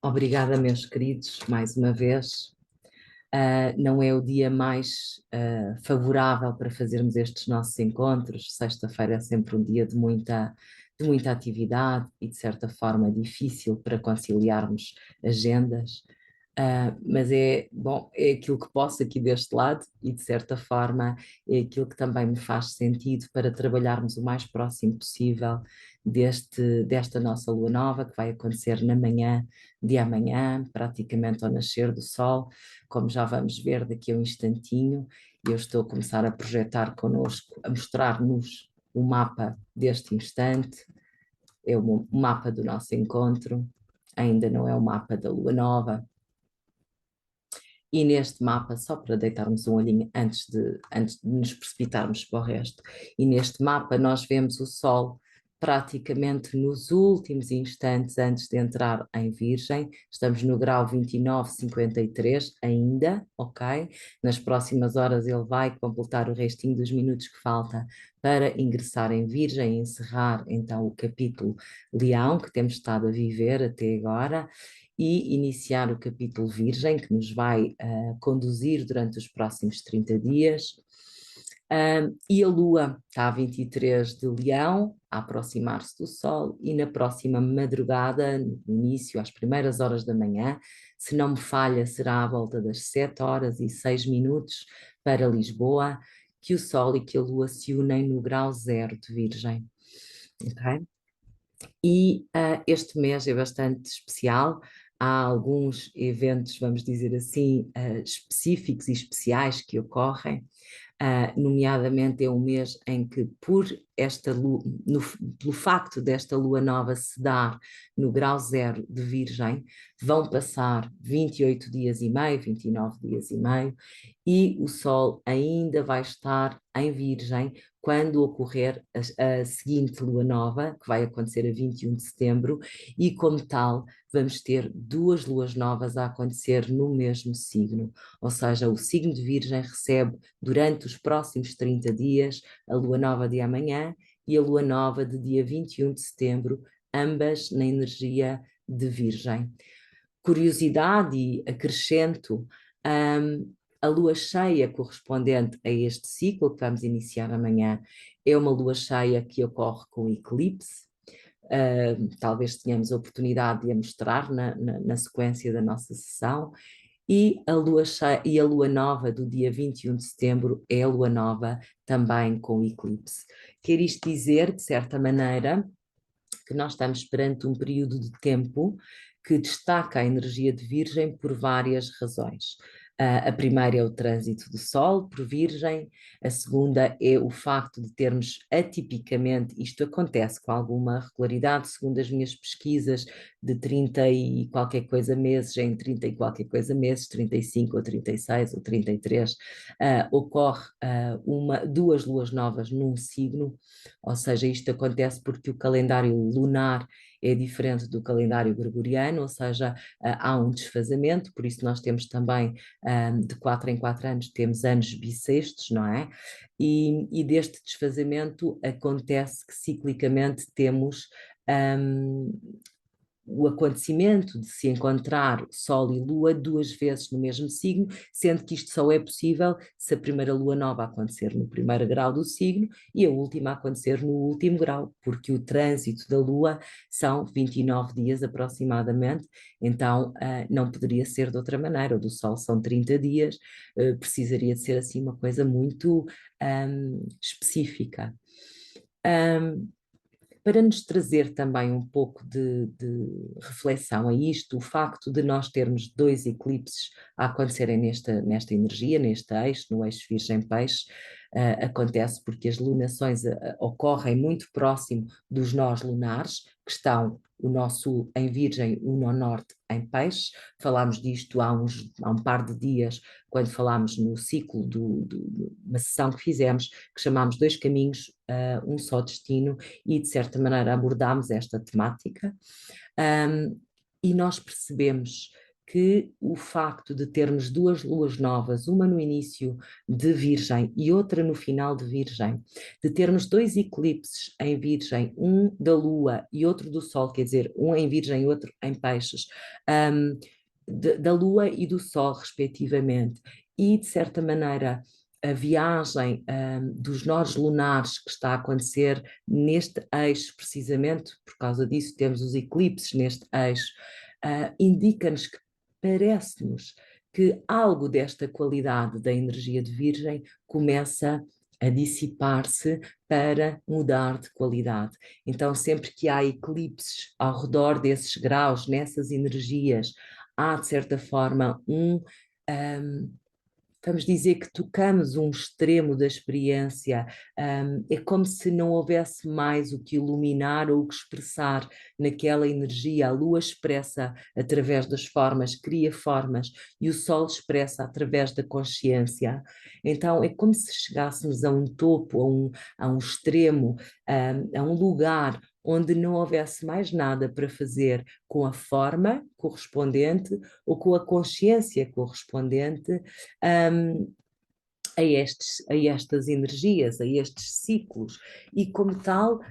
Obrigada, meus queridos, mais uma vez. Não é o dia mais favorável para fazermos estes nossos encontros. Sexta-feira é sempre um dia de muita atividade e, de certa forma, difícil para conciliarmos agendas. Mas é bom, é aquilo que posso aqui deste lado e, de certa forma, é aquilo que também me faz sentido para trabalharmos o mais próximo possível desta nossa lua nova, que vai acontecer na manhã de amanhã, praticamente ao nascer do sol, como já vamos ver daqui a um instantinho. Eu estou a começar a projetar connosco, a mostrar-nos o mapa deste instante, é o mapa do nosso encontro, ainda não é o mapa da lua nova. E neste mapa, só para deitarmos um olhinho antes de nos precipitarmos para o resto, e neste mapa nós vemos o Sol praticamente nos últimos instantes antes de entrar em Virgem. Estamos no grau 29,53 ainda, ok? Nas próximas horas ele vai completar o restinho dos minutos que falta para ingressar em Virgem e encerrar então o capítulo Leão que temos estado a viver até agora, e iniciar o capítulo Virgem, que nos vai conduzir durante os próximos 30 dias. E a Lua está a 23 de Leão, a aproximar-se do Sol, e na próxima madrugada, no início, às primeiras horas da manhã, se não me falha, será à volta das 7 horas e 6 minutos para Lisboa, que o Sol e que a Lua se unem no grau 0 de Virgem. Ok? E este mês é bastante especial. Há alguns eventos, vamos dizer assim, específicos e especiais que ocorrem. Nomeadamente é um mês em que, pelo facto desta lua nova se dar no grau 0 de Virgem, vão passar 28 dias e meio, 29 dias e meio, e o Sol ainda vai estar em Virgem quando ocorrer a seguinte lua nova, que vai acontecer a 21 de setembro, e como tal vamos ter duas luas novas a acontecer no mesmo signo, ou seja, o signo de Virgem recebe durante os próximos 30 dias a lua nova de amanhã e a lua nova de dia 21 de setembro, ambas na energia de Virgem. Curiosidade e acrescento, a lua cheia correspondente a este ciclo que vamos iniciar amanhã é uma lua cheia que ocorre com eclipse. Talvez tenhamos a oportunidade de a mostrar na sequência da nossa sessão. E a lua nova do dia 21 de setembro é a lua nova também com eclipse. Quer isto dizer, de certa maneira, que nós estamos perante um período de tempo que destaca a energia de Virgem por várias razões. A primeira é o trânsito do Sol por Virgem, a segunda é o facto de termos atipicamente, isto acontece com alguma regularidade, segundo as minhas pesquisas, de 30 e qualquer coisa meses, em 30 e qualquer coisa meses, 35 ou 36 ou 33, ocorre duas luas novas num signo, ou seja, isto acontece porque o calendário lunar é diferente do calendário gregoriano, ou seja, há um desfazamento, por isso nós temos também, de 4 em 4 anos, temos anos bissextos, não é? E deste desfazamento acontece que ciclicamente temos o acontecimento de se encontrar Sol e Lua duas vezes no mesmo signo, sendo que isto só é possível se a primeira Lua nova acontecer no primeiro grau do signo e a última acontecer no último grau, porque o trânsito da Lua são 29 dias aproximadamente, então não poderia ser de outra maneira. O do Sol são 30 dias, precisaria de ser assim uma coisa muito específica. Para nos trazer também um pouco de reflexão a isto, o facto de nós termos dois eclipses a acontecerem nesta energia, neste eixo, no eixo Virgem-Peixe, acontece porque as lunações ocorrem muito próximo dos nós lunares, que estão o nosso sul em Virgem, o nó norte em Peixe. Falámos disto há um par de dias, quando falámos no ciclo uma sessão que fizemos, que chamámos Dois Caminhos, um só destino, e de certa maneira abordámos esta temática, e nós percebemos que o facto de termos duas luas novas, uma no início de Virgem e outra no final de Virgem, de termos dois eclipses em Virgem, um da Lua e outro do Sol, quer dizer, um em Virgem e outro em Peixes, da Lua e do Sol, respectivamente, e de certa maneira a viagem dos nós lunares que está a acontecer neste eixo, precisamente por causa disso temos os eclipses neste eixo, indica-nos que parece-nos que algo desta qualidade da energia de Virgem começa a dissipar-se para mudar de qualidade. Então, sempre que há eclipses ao redor desses graus, nessas energias, há, de certa forma, vamos dizer que tocamos um extremo da experiência, é como se não houvesse mais o que iluminar ou o que expressar naquela energia. A lua expressa através das formas, cria formas, e o sol expressa através da consciência. Então é como se chegássemos a um topo, a um extremo, a um lugar onde não houvesse mais nada para fazer com a forma correspondente ou com a consciência correspondente, a estas energias, a estes ciclos, e como tal,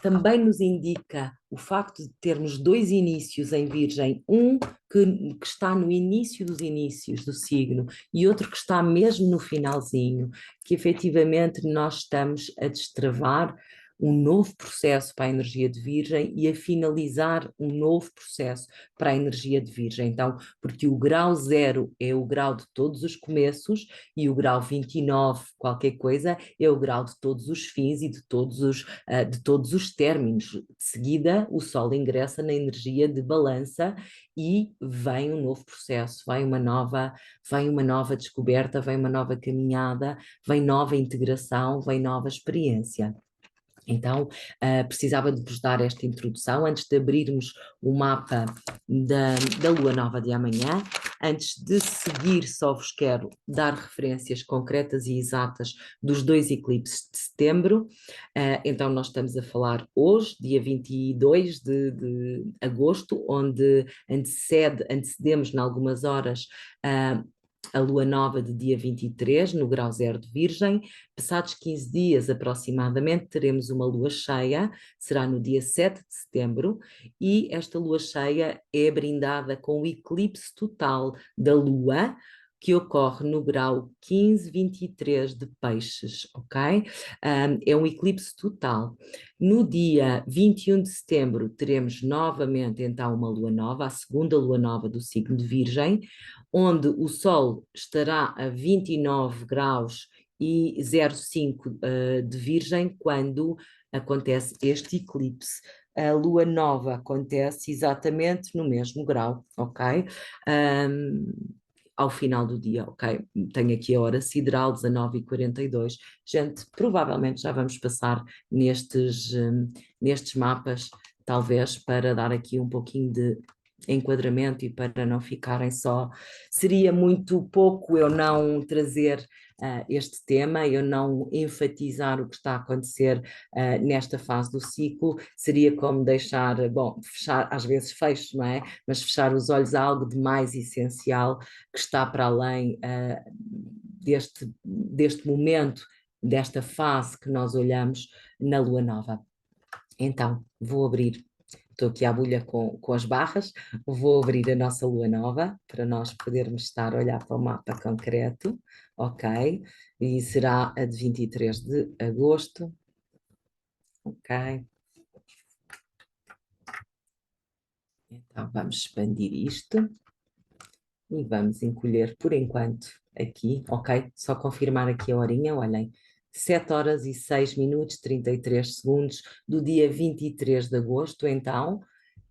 também nos indica o facto de termos dois inícios em Virgem, um que está no início dos inícios do signo e outro que está mesmo no finalzinho, que efetivamente nós estamos a destravar um novo processo para a energia de Virgem e a finalizar um novo processo para a energia de Virgem. Então, porque o grau 0 é o grau de todos os começos e o grau 29, qualquer coisa, é o grau de todos os fins e de todos os términos. De seguida, o Sol ingressa na energia de balança e vem um novo processo, vem uma nova descoberta, vem uma nova caminhada, vem nova integração, vem nova experiência. Então, precisava de vos dar esta introdução antes de abrirmos o mapa da Lua Nova de amanhã. Antes de seguir, só vos quero dar referências concretas e exatas dos dois eclipses de setembro. Então, nós estamos a falar hoje, dia 22 de agosto, onde antecedemos, em algumas horas, a lua nova de dia 23, no grau 0 de Virgem. Passados 15 dias aproximadamente, teremos uma lua cheia, será no dia 7 de setembro, e esta lua cheia é brindada com o eclipse total da lua, que ocorre no grau 1523 de Peixes, ok? É um eclipse total. No dia 21 de setembro teremos novamente então uma lua nova, a segunda lua nova do signo de Virgem, onde o Sol estará a 29 graus e 0,5 de Virgem quando acontece este eclipse. A lua nova acontece exatamente no mesmo grau, ok? Ao final do dia, ok? Tenho aqui a hora sideral, 19h42. Gente, provavelmente já vamos passar nestes mapas, talvez para dar aqui um pouquinho de enquadramento e para não ficarem só. Seria muito pouco eu não trazer este tema, eu não enfatizar o que está a acontecer nesta fase do ciclo, seria como deixar, bom, fechar, às vezes fecho, não é? Mas fechar os olhos a algo de mais essencial que está para além deste momento, desta fase que nós olhamos na Lua Nova. Então, vou abrir. Estou aqui à bulha com as barras, vou abrir a nossa lua nova para nós podermos estar a olhar para o mapa concreto, ok? E será a de 23 de agosto, ok? Então vamos expandir isto e vamos encolher por enquanto aqui, ok? Só confirmar aqui a horinha, olhem. 7 horas e 6 minutos, 33 segundos do dia 23 de agosto, então.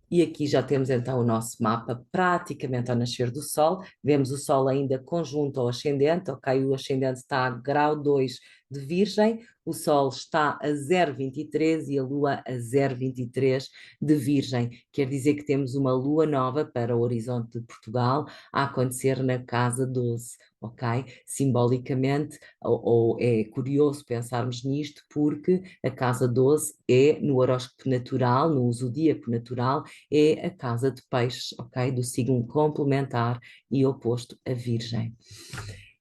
E aqui já temos então o nosso mapa praticamente ao nascer do Sol. Vemos o Sol ainda conjunto ao ascendente, ok? O ascendente está a grau 2 de Virgem, o Sol está a 0,23 e a Lua a 0,23 de Virgem. Quer dizer que temos uma Lua nova para o horizonte de Portugal a acontecer na casa 12, ok? Simbolicamente, ou é curioso pensarmos nisto, porque a casa 12 é, no horóscopo natural, no zodíaco natural, é a casa de peixes, ok? Do signo complementar e oposto a Virgem.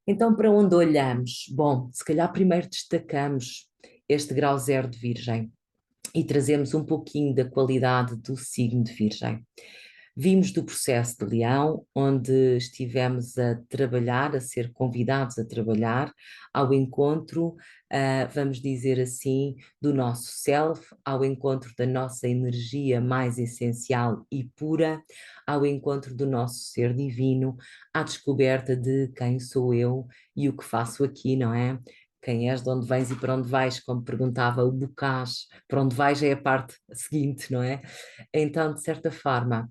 Então, para onde olhamos? Bom, se calhar primeiro destacamos este grau zero de Virgem e trazemos um pouquinho da qualidade do signo de Virgem. Vimos do processo de Leão, onde estivemos a trabalhar, a ser convidados a trabalhar ao encontro, vamos dizer assim, do nosso self, ao encontro da nossa energia mais essencial e pura, ao encontro do nosso ser divino, à descoberta de quem sou eu e o que faço aqui, não é? Quem és, de onde vens e para onde vais, como perguntava o Bocage, para onde vais é a parte seguinte, não é? Então, de certa forma,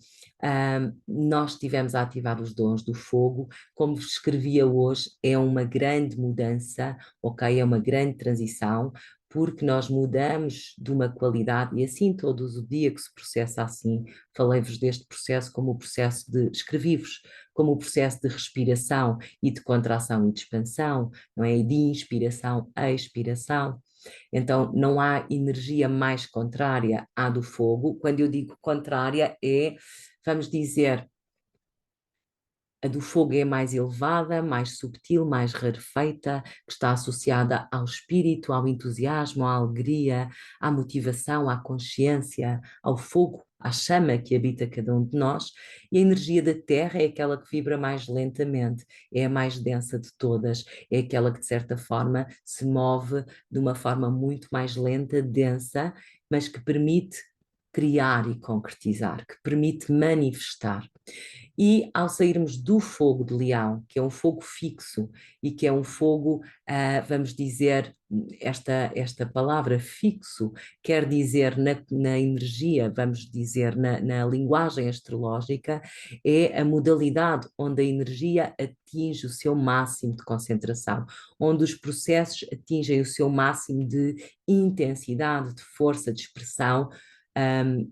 nós estivemos a ativar os dons do fogo, como vos escrevia hoje, é uma grande mudança, ok? É uma grande transição, porque nós mudamos de uma qualidade, e assim todo o zodíaco se processa assim. Falei-vos deste processo como o processo de, escrevi-vos, como o processo de respiração e de contração e de expansão, não é? E de inspiração a expiração. Então, não há energia mais contrária à do fogo. Quando eu digo contrária, é, vamos dizer, a do fogo é mais elevada, mais subtil, mais rarefeita, que está associada ao espírito, ao entusiasmo, à alegria, à motivação, à consciência, ao fogo, à chama que habita cada um de nós. E a energia da terra é aquela que vibra mais lentamente, é a mais densa de todas, é aquela que, de certa forma, se move de uma forma muito mais lenta, densa, mas que permite criar e concretizar, que permite manifestar. E ao sairmos do fogo de leão, que é um fogo fixo e que é um fogo, vamos dizer, esta palavra fixo quer dizer na energia, vamos dizer, na linguagem astrológica, é a modalidade onde a energia atinge o seu máximo de concentração, onde os processos atingem o seu máximo de intensidade, de força, de expressão.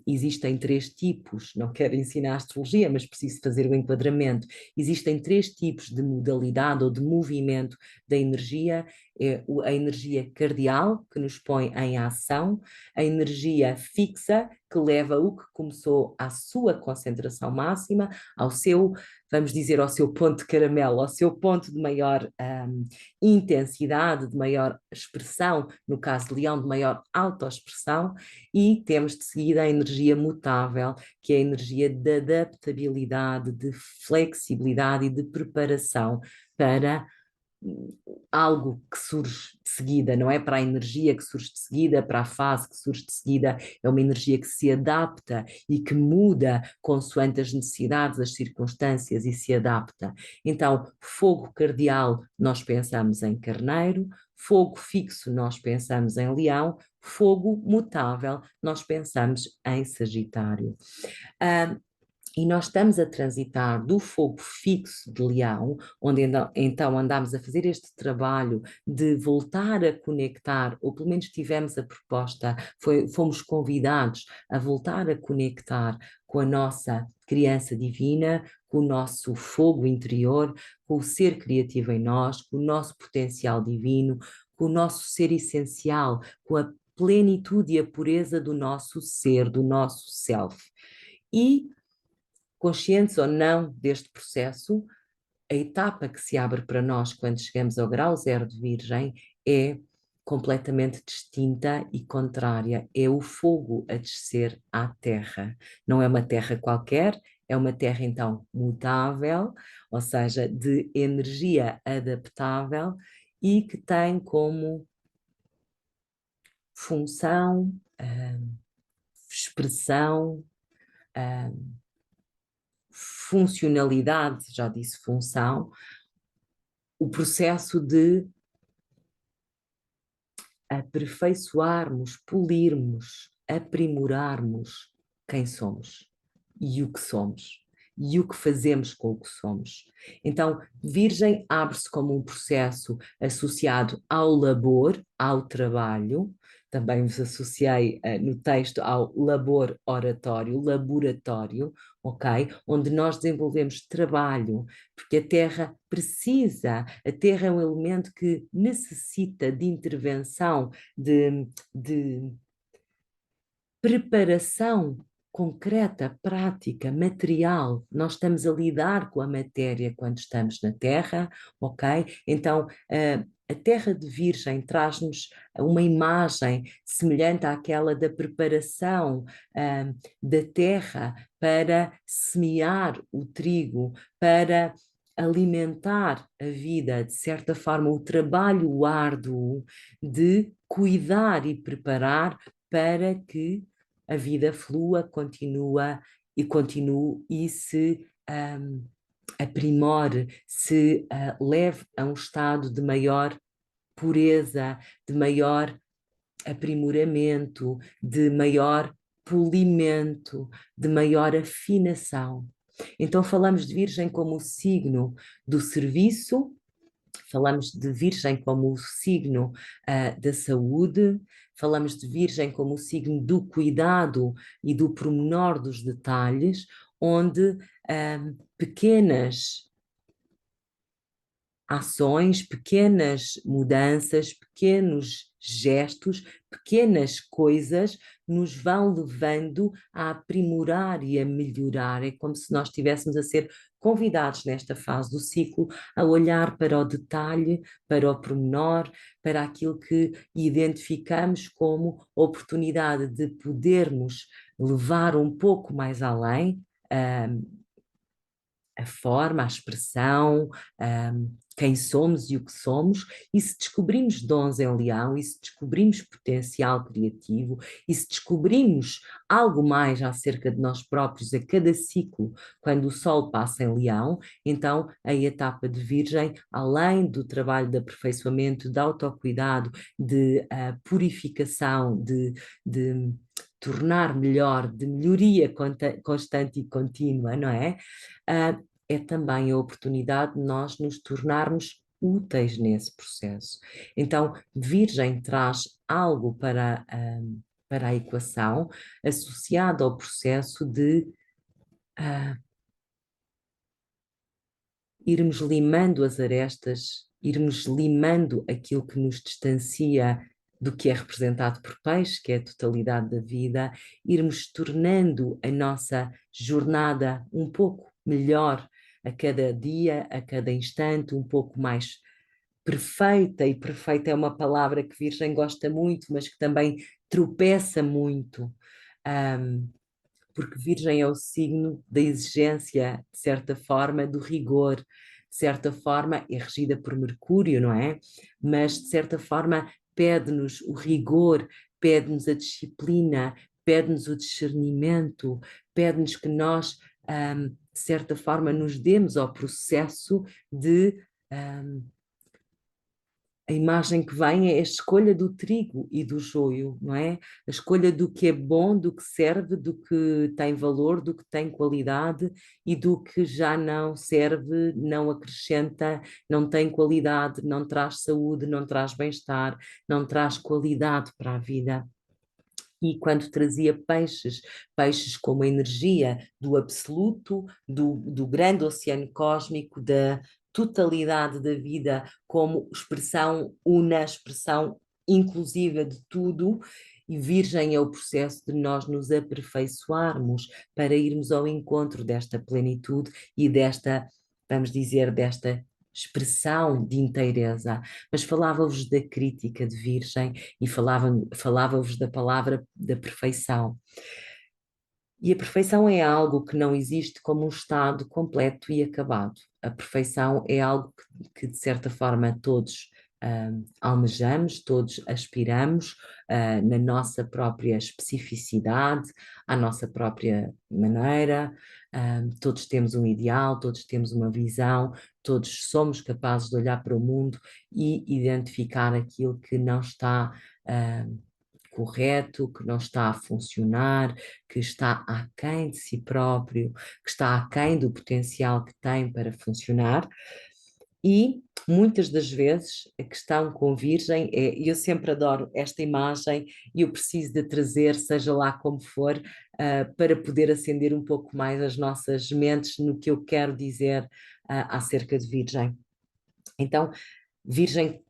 Existem três tipos, não quero ensinar astrologia, mas preciso fazer o enquadramento. Existem três tipos de modalidade ou de movimento da energia: é a energia cardial, que nos põe em ação, a energia fixa, que leva o que começou à sua concentração máxima, ao seu, vamos dizer, ao seu ponto de caramelo, ao seu ponto de maior intensidade, de maior expressão, no caso de Leão, de maior autoexpressão, e temos de seguida a energia mutável, que é a energia de adaptabilidade, de flexibilidade e de preparação para algo que surge de seguida, não é? Para a energia que surge de seguida, para a fase que surge de seguida, é uma energia que se adapta e que muda consoante as necessidades, as circunstâncias e se adapta. Então, fogo cardial, nós pensamos em carneiro, fogo fixo, nós pensamos em leão, fogo mutável, nós pensamos em Sagitário. Ah, e nós estamos a transitar do fogo fixo de Leão, onde então andamos a fazer este trabalho de voltar a conectar, ou pelo menos tivemos a proposta, fomos convidados a voltar a conectar com a nossa criança divina, com o nosso fogo interior, com o ser criativo em nós, com o nosso potencial divino, com o nosso ser essencial, com a plenitude e a pureza do nosso ser, do nosso self. E conscientes ou não deste processo, a etapa que se abre para nós quando chegamos ao grau zero de Virgem é completamente distinta e contrária. É o fogo a descer à terra. Não é uma terra qualquer, é uma terra então mutável, ou seja, de energia adaptável e que tem como função, expressão, funcionalidade, já disse função, o processo de aperfeiçoarmos, polirmos, aprimorarmos quem somos e o que somos. e o que fazemos com o que somos. Então, Virgem abre-se como um processo associado ao labor, ao trabalho. Também vos associei no texto ao labor oratório, laboratório, ok? Onde nós desenvolvemos trabalho, porque a Terra precisa, a Terra é um elemento que necessita de intervenção, de preparação concreta, prática, material. Nós estamos a lidar com a matéria quando estamos na Terra, ok? Então, a Terra de Virgem traz-nos uma imagem semelhante àquela da preparação da terra para semear o trigo, para alimentar a vida, de certa forma, o trabalho árduo de cuidar e preparar para que a vida flua, continue e se aprimore, se leve a um estado de maior pureza, de maior aprimoramento, de maior polimento, de maior afinação. Então falamos de Virgem como o signo do serviço, falamos de Virgem como o signo da saúde, falamos de Virgem como o signo do cuidado e do pormenor dos detalhes, onde pequenas ações, pequenas mudanças, pequenos gestos, pequenas coisas nos vão levando a aprimorar e a melhorar. É como se nós estivéssemos a ser convidados nesta fase do ciclo a olhar para o detalhe, para o pormenor, para aquilo que identificamos como oportunidade de podermos levar um pouco mais além. A forma, a expressão, quem somos e o que somos, e se descobrimos dons em Leão, e se descobrimos potencial criativo, e se descobrimos algo mais acerca de nós próprios a cada ciclo, quando o Sol passa em Leão, então a etapa de Virgem, além do trabalho de aperfeiçoamento, de autocuidado, de purificação, de tornar melhor, de melhoria constante e contínua, não é? É também a oportunidade de nós nos tornarmos úteis nesse processo. Então, Virgem traz algo para a equação associado ao processo de irmos limando as arestas, irmos limando aquilo que nos distancia do que é representado por peixe, que é a totalidade da vida, irmos tornando a nossa jornada um pouco melhor a cada dia, a cada instante, um pouco mais perfeita, e perfeita é uma palavra que Virgem gosta muito, mas que também tropeça muito. Porque Virgem é o signo da exigência, de certa forma, do rigor, de certa forma é regida por Mercúrio, não é? Mas de certa forma pede-nos o rigor, pede-nos a disciplina, pede-nos o discernimento, pede-nos que nós, de certa forma, nos demos ao processo de a imagem que vem é a escolha do trigo e do joio, não é? A escolha do que é bom, do que serve, do que tem valor, do que tem qualidade e do que já não serve, não acrescenta, não tem qualidade, não traz saúde, não traz bem-estar, não traz qualidade para a vida. E quando trazia peixes, peixes como a energia do absoluto, do grande oceano cósmico, da totalidade da vida como expressão una, expressão inclusiva de tudo, e Virgem é o processo de nós nos aperfeiçoarmos para irmos ao encontro desta plenitude e desta, vamos dizer, desta expressão de inteireza. Mas falava-vos da crítica de Virgem e falava-vos da palavra da perfeição. E a perfeição é algo que não existe como um estado completo e acabado. A perfeição é algo de certa forma, todos almejamos, todos aspiramos na nossa própria especificidade, à nossa própria maneira. Todos temos um ideal, todos temos uma visão, todos somos capazes de olhar para o mundo e identificar aquilo que não está correto, que não está a funcionar, que está aquém de si próprio, que está aquém do potencial que tem para funcionar. E muitas das vezes a questão com Virgem é, e eu sempre adoro esta imagem e eu preciso de trazer, seja lá como for, para poder acender um pouco mais as nossas mentes no que eu quero dizer acerca de Virgem. Então, Virgem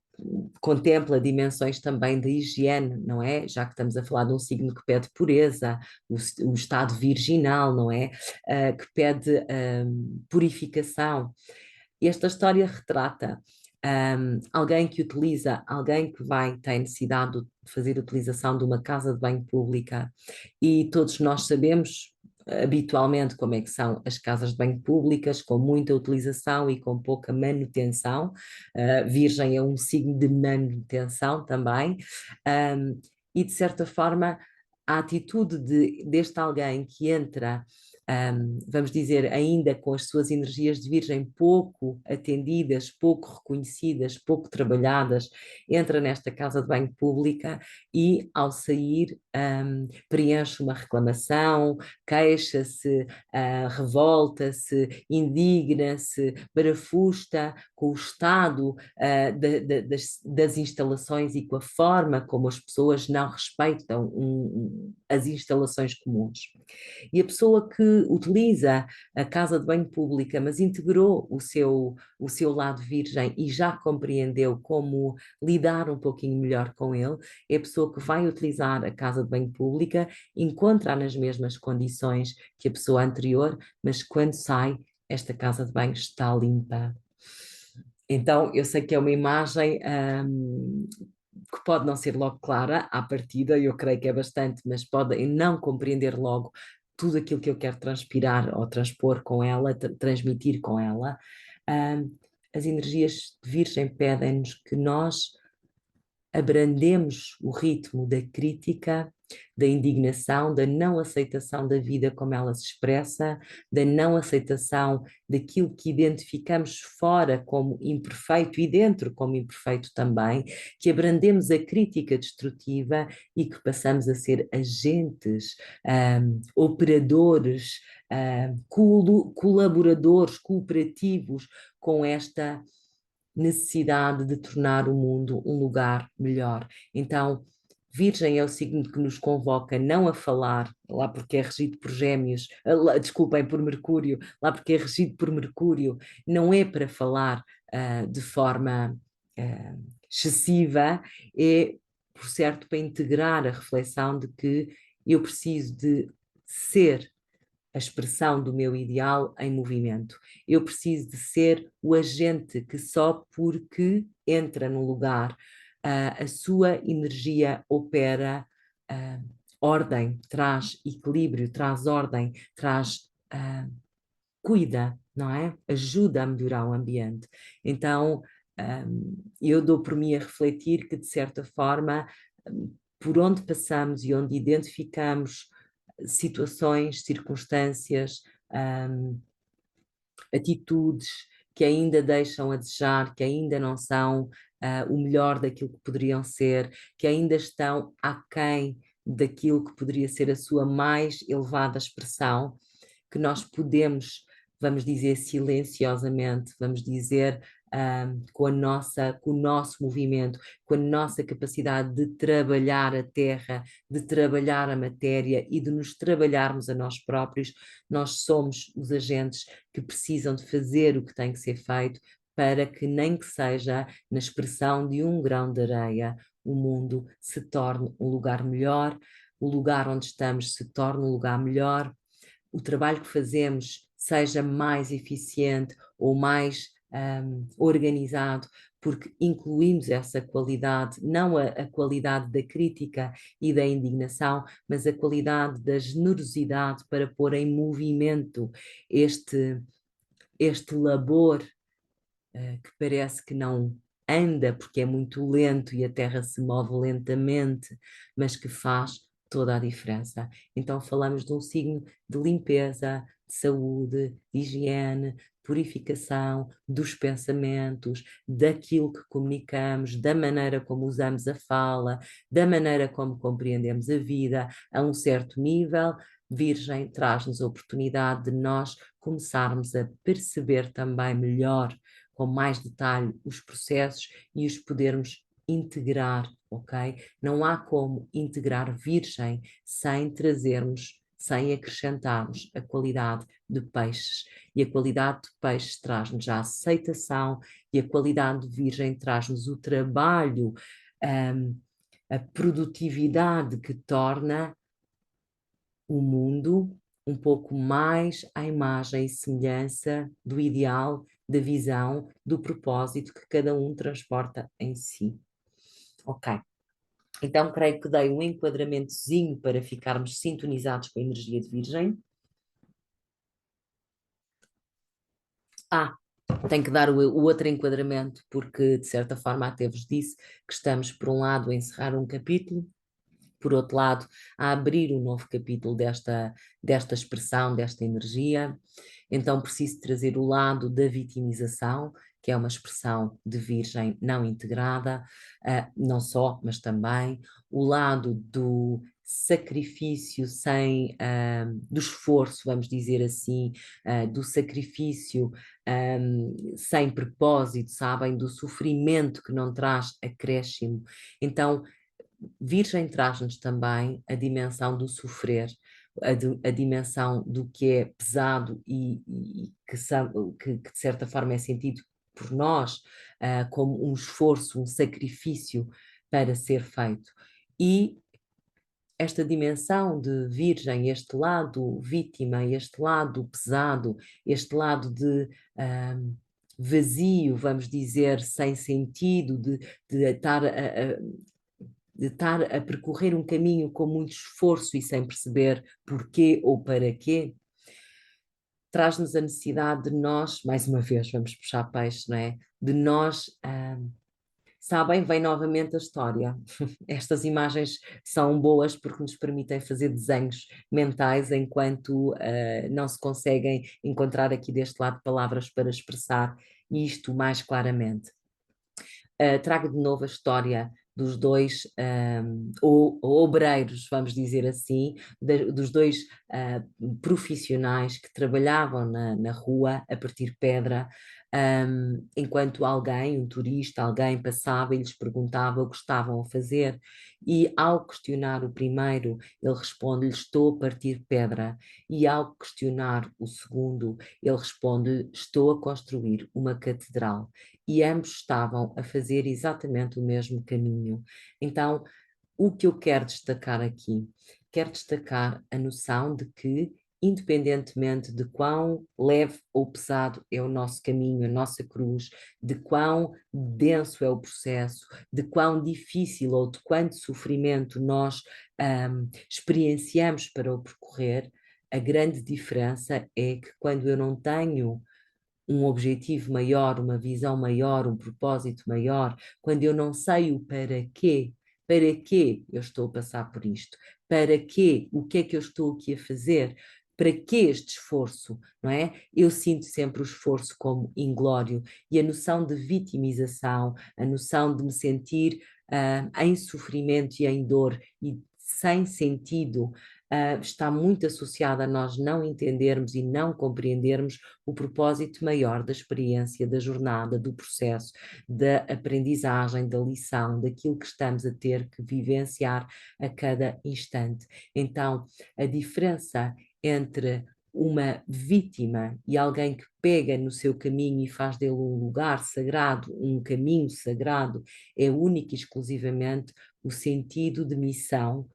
contempla dimensões também de higiene, não é? Já que estamos a falar de um signo que pede pureza, o estado virginal, não é? Que pede purificação. Esta história retrata alguém que utiliza, alguém que tem necessidade de fazer utilização de uma casa de banho pública, e todos nós sabemos habitualmente como é que são as casas de banho públicas, com muita utilização e com pouca manutenção. Virgem é um signo de manutenção também, e de certa forma a atitude deste alguém que entra, vamos dizer, ainda com as suas energias de Virgem pouco atendidas, pouco reconhecidas, pouco trabalhadas, entra nesta casa de banho pública e, ao sair, preenche uma reclamação, queixa-se, revolta-se, indigna-se, barafusta com o estado das instalações e com a forma como as pessoas não respeitam as instalações comuns. E a pessoa que utiliza a casa de banho pública, mas integrou o seu lado virgem e já compreendeu como lidar um pouquinho melhor com ele, é a pessoa que vai utilizar a casa de banho pública, encontra nas mesmas condições que a pessoa anterior, mas quando sai, esta casa de banho está limpa. Então, eu sei que é uma imagem que pode não ser logo clara à partida, eu creio que é bastante, mas podem não compreender logo tudo aquilo que eu quero transpirar ou transpor com ela, transmitir com ela. As energias de Virgem pedem-nos que nós abrandemos o ritmo da crítica, da indignação, da não aceitação da vida como ela se expressa, da não aceitação daquilo que identificamos fora como imperfeito e dentro como imperfeito também, que abrandemos a crítica destrutiva e que passamos a ser agentes, operadores, colaboradores, cooperativos com esta necessidade de tornar o mundo um lugar melhor. Então, Virgem é o signo que nos convoca não a falar, lá porque é regido por Gêmeos, desculpem, por Mercúrio, lá porque é regido por Mercúrio, não é para falar de forma excessiva, é, por certo, para integrar a reflexão de que eu preciso de ser a expressão do meu ideal em movimento. Eu preciso de ser o agente que só porque entra no lugar, a sua energia opera ordem, traz equilíbrio, traz ordem, traz cuida, não é? Ajuda a melhorar o ambiente. Então, eu dou por mim a refletir que, de certa forma, por onde passamos e onde identificamos situações, circunstâncias, atitudes que ainda deixam a desejar, que ainda não são o melhor daquilo que poderiam ser, que ainda estão aquém daquilo que poderia ser a sua mais elevada expressão, que nós podemos, vamos dizer silenciosamente, vamos dizer com o nosso movimento, com a nossa capacidade de trabalhar a terra, de trabalhar a matéria e de nos trabalharmos a nós próprios, nós somos os agentes que precisam de fazer o que tem que ser feito para que, nem que seja na expressão de um grão de areia, o mundo se torne um lugar melhor, o lugar onde estamos se torne um lugar melhor, o trabalho que fazemos seja mais eficiente ou mais organizado, porque incluímos essa qualidade, não a qualidade da crítica e da indignação, mas a qualidade da generosidade para pôr em movimento este labor que parece que não anda porque é muito lento e a Terra se move lentamente, mas que faz toda a diferença. Então falamos de um signo de limpeza, de saúde, de higiene, purificação dos pensamentos, daquilo que comunicamos, da maneira como usamos a fala, da maneira como compreendemos a vida, a um certo nível. Virgem traz-nos a oportunidade de nós começarmos a perceber também melhor, com mais detalhe, os processos e os podermos integrar, ok? Não há como integrar Virgem sem trazermos, sem acrescentarmos a qualidade de peixes. E a qualidade de peixes traz-nos a aceitação, e a qualidade de Virgem traz-nos o trabalho, a produtividade que torna o mundo um pouco mais à imagem e semelhança do ideal, da visão, do propósito que cada um transporta em si. Ok. Então, creio que dei um enquadramentozinho para ficarmos sintonizados com a energia de Virgem. Tenho que dar o outro enquadramento, porque de certa forma até vos disse que estamos, por um lado, a encerrar um capítulo, por outro lado, a abrir um novo capítulo desta expressão, desta energia. Então preciso trazer o lado da vitimização, que é uma expressão de Virgem não integrada, não só, mas também o lado do sacrifício sem, do esforço, vamos dizer assim, do sacrifício sem propósito, sabem, do sofrimento que não traz acréscimo. Então, Virgem traz-nos também a dimensão do sofrer, a dimensão do que é pesado e que de certa forma é sentido por nós como um esforço, um sacrifício para ser feito. E esta dimensão de Virgem, este lado vítima, este lado pesado, este lado de vazio, vamos dizer, sem sentido, de estar de estar a percorrer um caminho com muito esforço e sem perceber porquê ou para quê, traz-nos a necessidade de nós, mais uma vez, vamos puxar peixe, não é? De nós, sabem, vem novamente a história. Estas imagens são boas porque nos permitem fazer desenhos mentais enquanto não se conseguem encontrar aqui deste lado palavras para expressar isto mais claramente. Trago de novo a história dos dois obreiros, vamos dizer assim, dos dois profissionais que trabalhavam na rua a partir pedra, enquanto alguém, um turista, alguém passava e lhes perguntava o que estavam a fazer, e ao questionar o primeiro, ele responde-lhe: estou a partir pedra, e ao questionar o segundo, ele responde: estou a construir uma catedral. E ambos estavam a fazer exatamente o mesmo caminho. Então, o que eu quero destacar aqui? Quero destacar a noção de que, independentemente de quão leve ou pesado é o nosso caminho, a nossa cruz, de quão denso é o processo, de quão difícil ou de quanto sofrimento nós experienciamos para o percorrer, a grande diferença é que quando eu não tenho um objetivo maior, uma visão maior, um propósito maior, quando eu não sei o para quê eu estou a passar por isto, para quê, o que é que eu estou aqui a fazer, para que este esforço, não é? Eu sinto sempre o esforço como inglório, e a noção de vitimização, a noção de me sentir em sofrimento e em dor e sem sentido, está muito associada a nós não entendermos e não compreendermos o propósito maior da experiência, da jornada, do processo, da aprendizagem, da lição, daquilo que estamos a ter que vivenciar a cada instante. Então, a diferença entre uma vítima e alguém que pega no seu caminho e faz dele um lugar sagrado, um caminho sagrado, é único e exclusivamente o sentido de missão,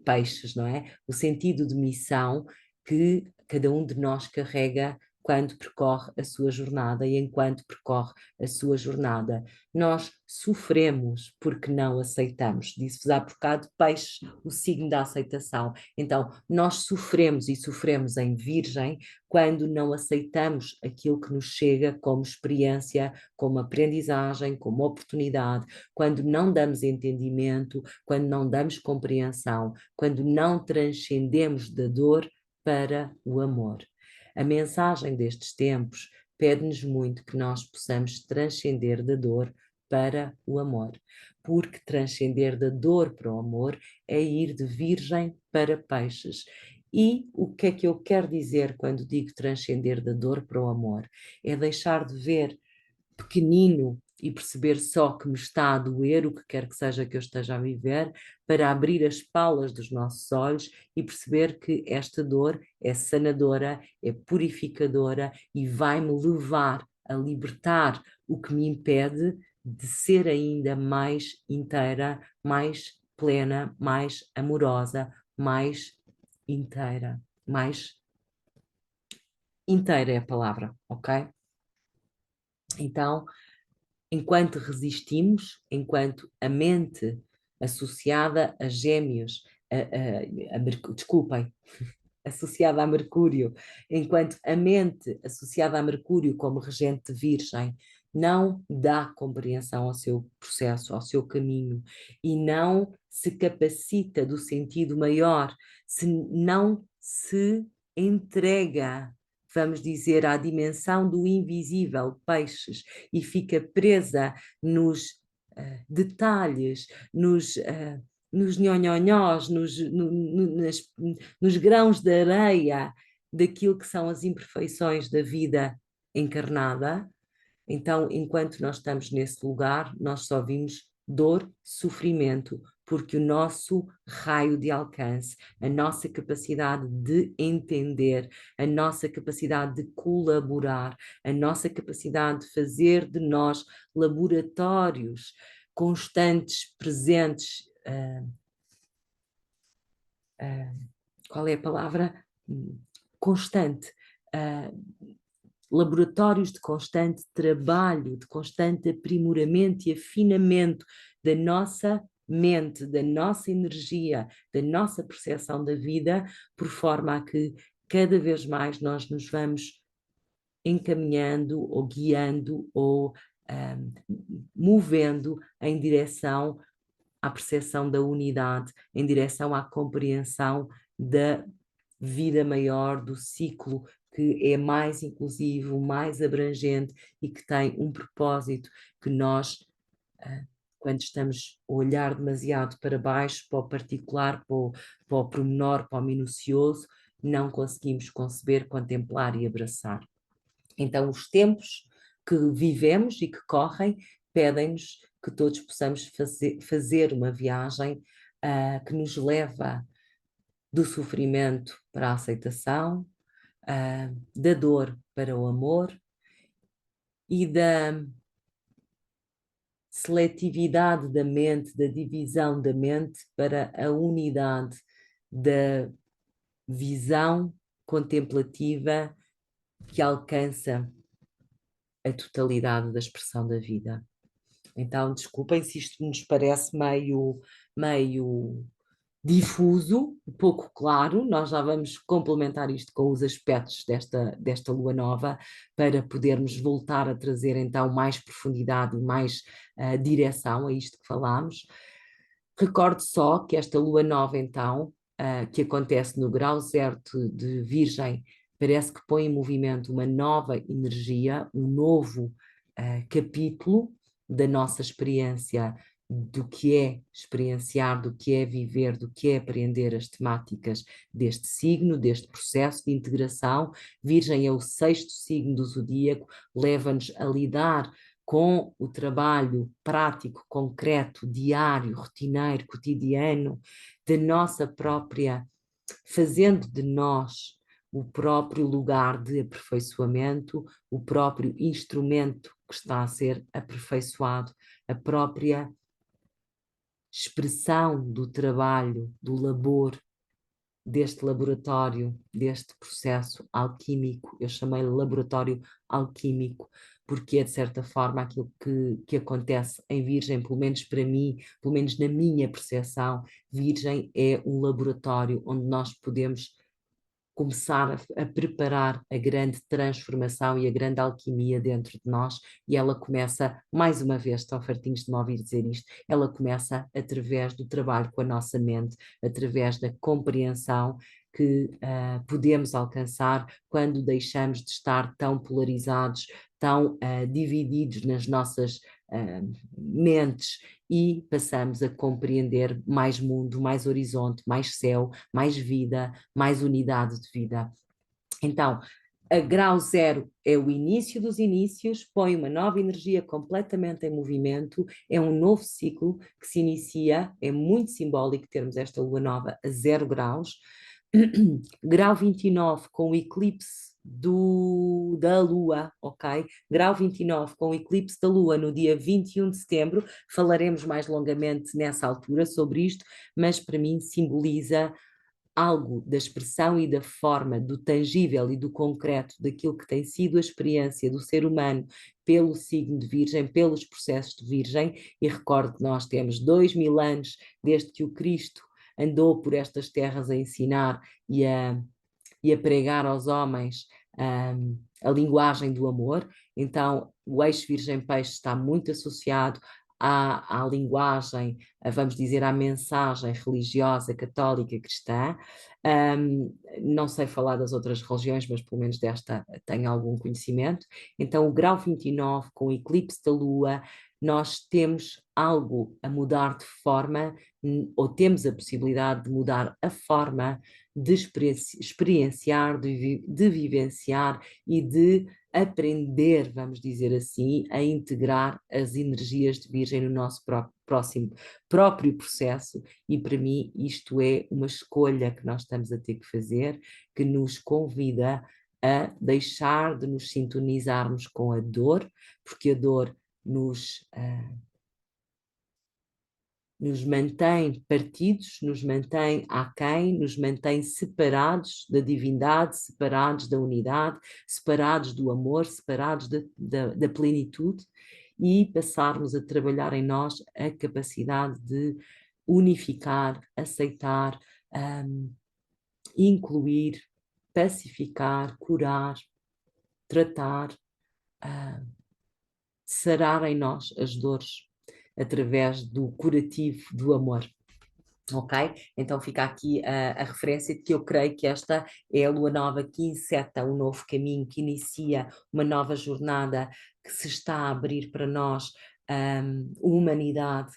peixes, não é? O sentido de missão que cada um de nós carrega quando percorre a sua jornada, e enquanto percorre a sua jornada, nós sofremos porque não aceitamos. Disse-vos há bocado, peixe, o signo da aceitação. Então, nós sofremos e sofremos em Virgem quando não aceitamos aquilo que nos chega como experiência, como aprendizagem, como oportunidade, quando não damos entendimento, quando não damos compreensão, quando não transcendemos da dor para o amor. A mensagem destes tempos pede-nos muito que nós possamos transcender da dor para o amor, porque transcender da dor para o amor é ir de virgem para peixes. E o que é que eu quero dizer quando digo transcender da dor para o amor? É deixar de ver pequenino e perceber só que me está a doer, o que quer que seja que eu esteja a viver, para abrir as palas dos nossos olhos e perceber que esta dor é sanadora, é purificadora e vai-me levar a libertar o que me impede de ser ainda mais inteira, mais plena, mais amorosa, mais inteira, mais inteira é a palavra, ok? Então, enquanto resistimos, enquanto a mente associada a Gêmeos, desculpem, associada a Mercúrio, enquanto a mente associada a Mercúrio como regente de Virgem não dá compreensão ao seu processo, ao seu caminho, e não se capacita do sentido maior, se não se entrega, vamos dizer, à dimensão do invisível, peixes, e fica presa nos detalhes, nos nhonhonhós, nos grãos de areia daquilo que são as imperfeições da vida encarnada. Então, enquanto nós estamos nesse lugar, nós só vimos dor, sofrimento, porque o nosso raio de alcance, a nossa capacidade de entender, a nossa capacidade de colaborar, a nossa capacidade de fazer de nós laboratórios constantes, presentes, qual é a palavra? Constante. Laboratórios de constante trabalho, de constante aprimoramento e afinamento da nossa mente, da nossa energia, da nossa percepção da vida, por forma a que cada vez mais nós nos vamos encaminhando ou guiando ou movendo em direção à percepção da unidade, em direção à compreensão da vida maior, do ciclo que é mais inclusivo, mais abrangente e que tem um propósito que nós, quando estamos a olhar demasiado para baixo, para o particular, para o pormenor, para o minucioso, não conseguimos conceber, contemplar e abraçar. Então, os tempos que vivemos e que correm pedem-nos que todos possamos fazer uma viagem que nos leva do sofrimento para a aceitação, da dor para o amor e da seletividade da mente, da divisão da mente para a unidade da visão contemplativa que alcança a totalidade da expressão da vida. Então, desculpem se isto nos parece meio difuso, pouco claro, nós já vamos complementar isto com os aspectos desta lua nova para podermos voltar a trazer então mais profundidade e mais direção a isto que falámos. Recordo só que esta lua nova então, que acontece no grau zero de Virgem, parece que põe em movimento uma nova energia, um novo capítulo da nossa experiência do que é experienciar, do que é viver, do que é aprender as temáticas deste signo, deste processo de integração. Virgem é o sexto signo do zodíaco, leva-nos a lidar com o trabalho prático, concreto, diário, rotineiro, cotidiano, da nossa própria, fazendo de nós o próprio lugar de aperfeiçoamento, o próprio instrumento que está a ser aperfeiçoado, a própria expressão do trabalho, do labor, deste laboratório, deste processo alquímico. Eu chamei-lhe laboratório alquímico, porque é de certa forma aquilo que acontece em Virgem, pelo menos para mim, pelo menos na minha percepção, Virgem é um laboratório onde nós podemos começar a preparar a grande transformação e a grande alquimia dentro de nós, e ela começa, mais uma vez, estão fartinhos de me ouvir dizer isto, ela começa através do trabalho com a nossa mente, através da compreensão que podemos alcançar quando deixamos de estar tão polarizados, tão divididos nas nossas mentes e passamos a compreender mais mundo, mais horizonte, mais céu, mais vida, mais unidade de vida. Então, a grau zero é o início dos inícios, põe uma nova energia completamente em movimento, é um novo ciclo que se inicia, é muito simbólico termos esta lua nova a 0 graus. Grau 29 com o eclipse da Lua, ok? Grau 29 com o eclipse da Lua no dia 21 de setembro, falaremos mais longamente nessa altura sobre isto, mas para mim simboliza algo da expressão e da forma, do tangível e do concreto daquilo que tem sido a experiência do ser humano pelo signo de Virgem, pelos processos de Virgem, e recordo que nós temos 2000 anos desde que o Cristo andou por estas terras a ensinar e a pregar aos homens a linguagem do amor. Então, o eixo Virgem-Peixe está muito associado à linguagem, vamos dizer, à mensagem religiosa, católica, cristã. Não sei falar das outras religiões, mas pelo menos desta tenho algum conhecimento. Então, o grau 29, com o eclipse da Lua, nós temos algo a mudar de forma, ou temos a possibilidade de mudar a forma de experienciar, de vivenciar e de aprender, vamos dizer assim, a integrar as energias de Virgem no nosso próprio processo, e para mim isto é uma escolha que nós estamos a ter que fazer, que nos convida a deixar de nos sintonizarmos com a dor, porque a dor nos mantém partidos, nos mantém aquém, nos mantém separados da divindade, separados da unidade, separados do amor, separados da plenitude, e passarmos a trabalhar em nós a capacidade de unificar, aceitar, incluir, pacificar, curar, tratar, sarar em nós as dores através do curativo do amor. Ok? Então fica aqui a referência de que eu creio que esta é a lua nova que inseta um novo caminho, que inicia uma nova jornada que se está a abrir para nós, humanidade,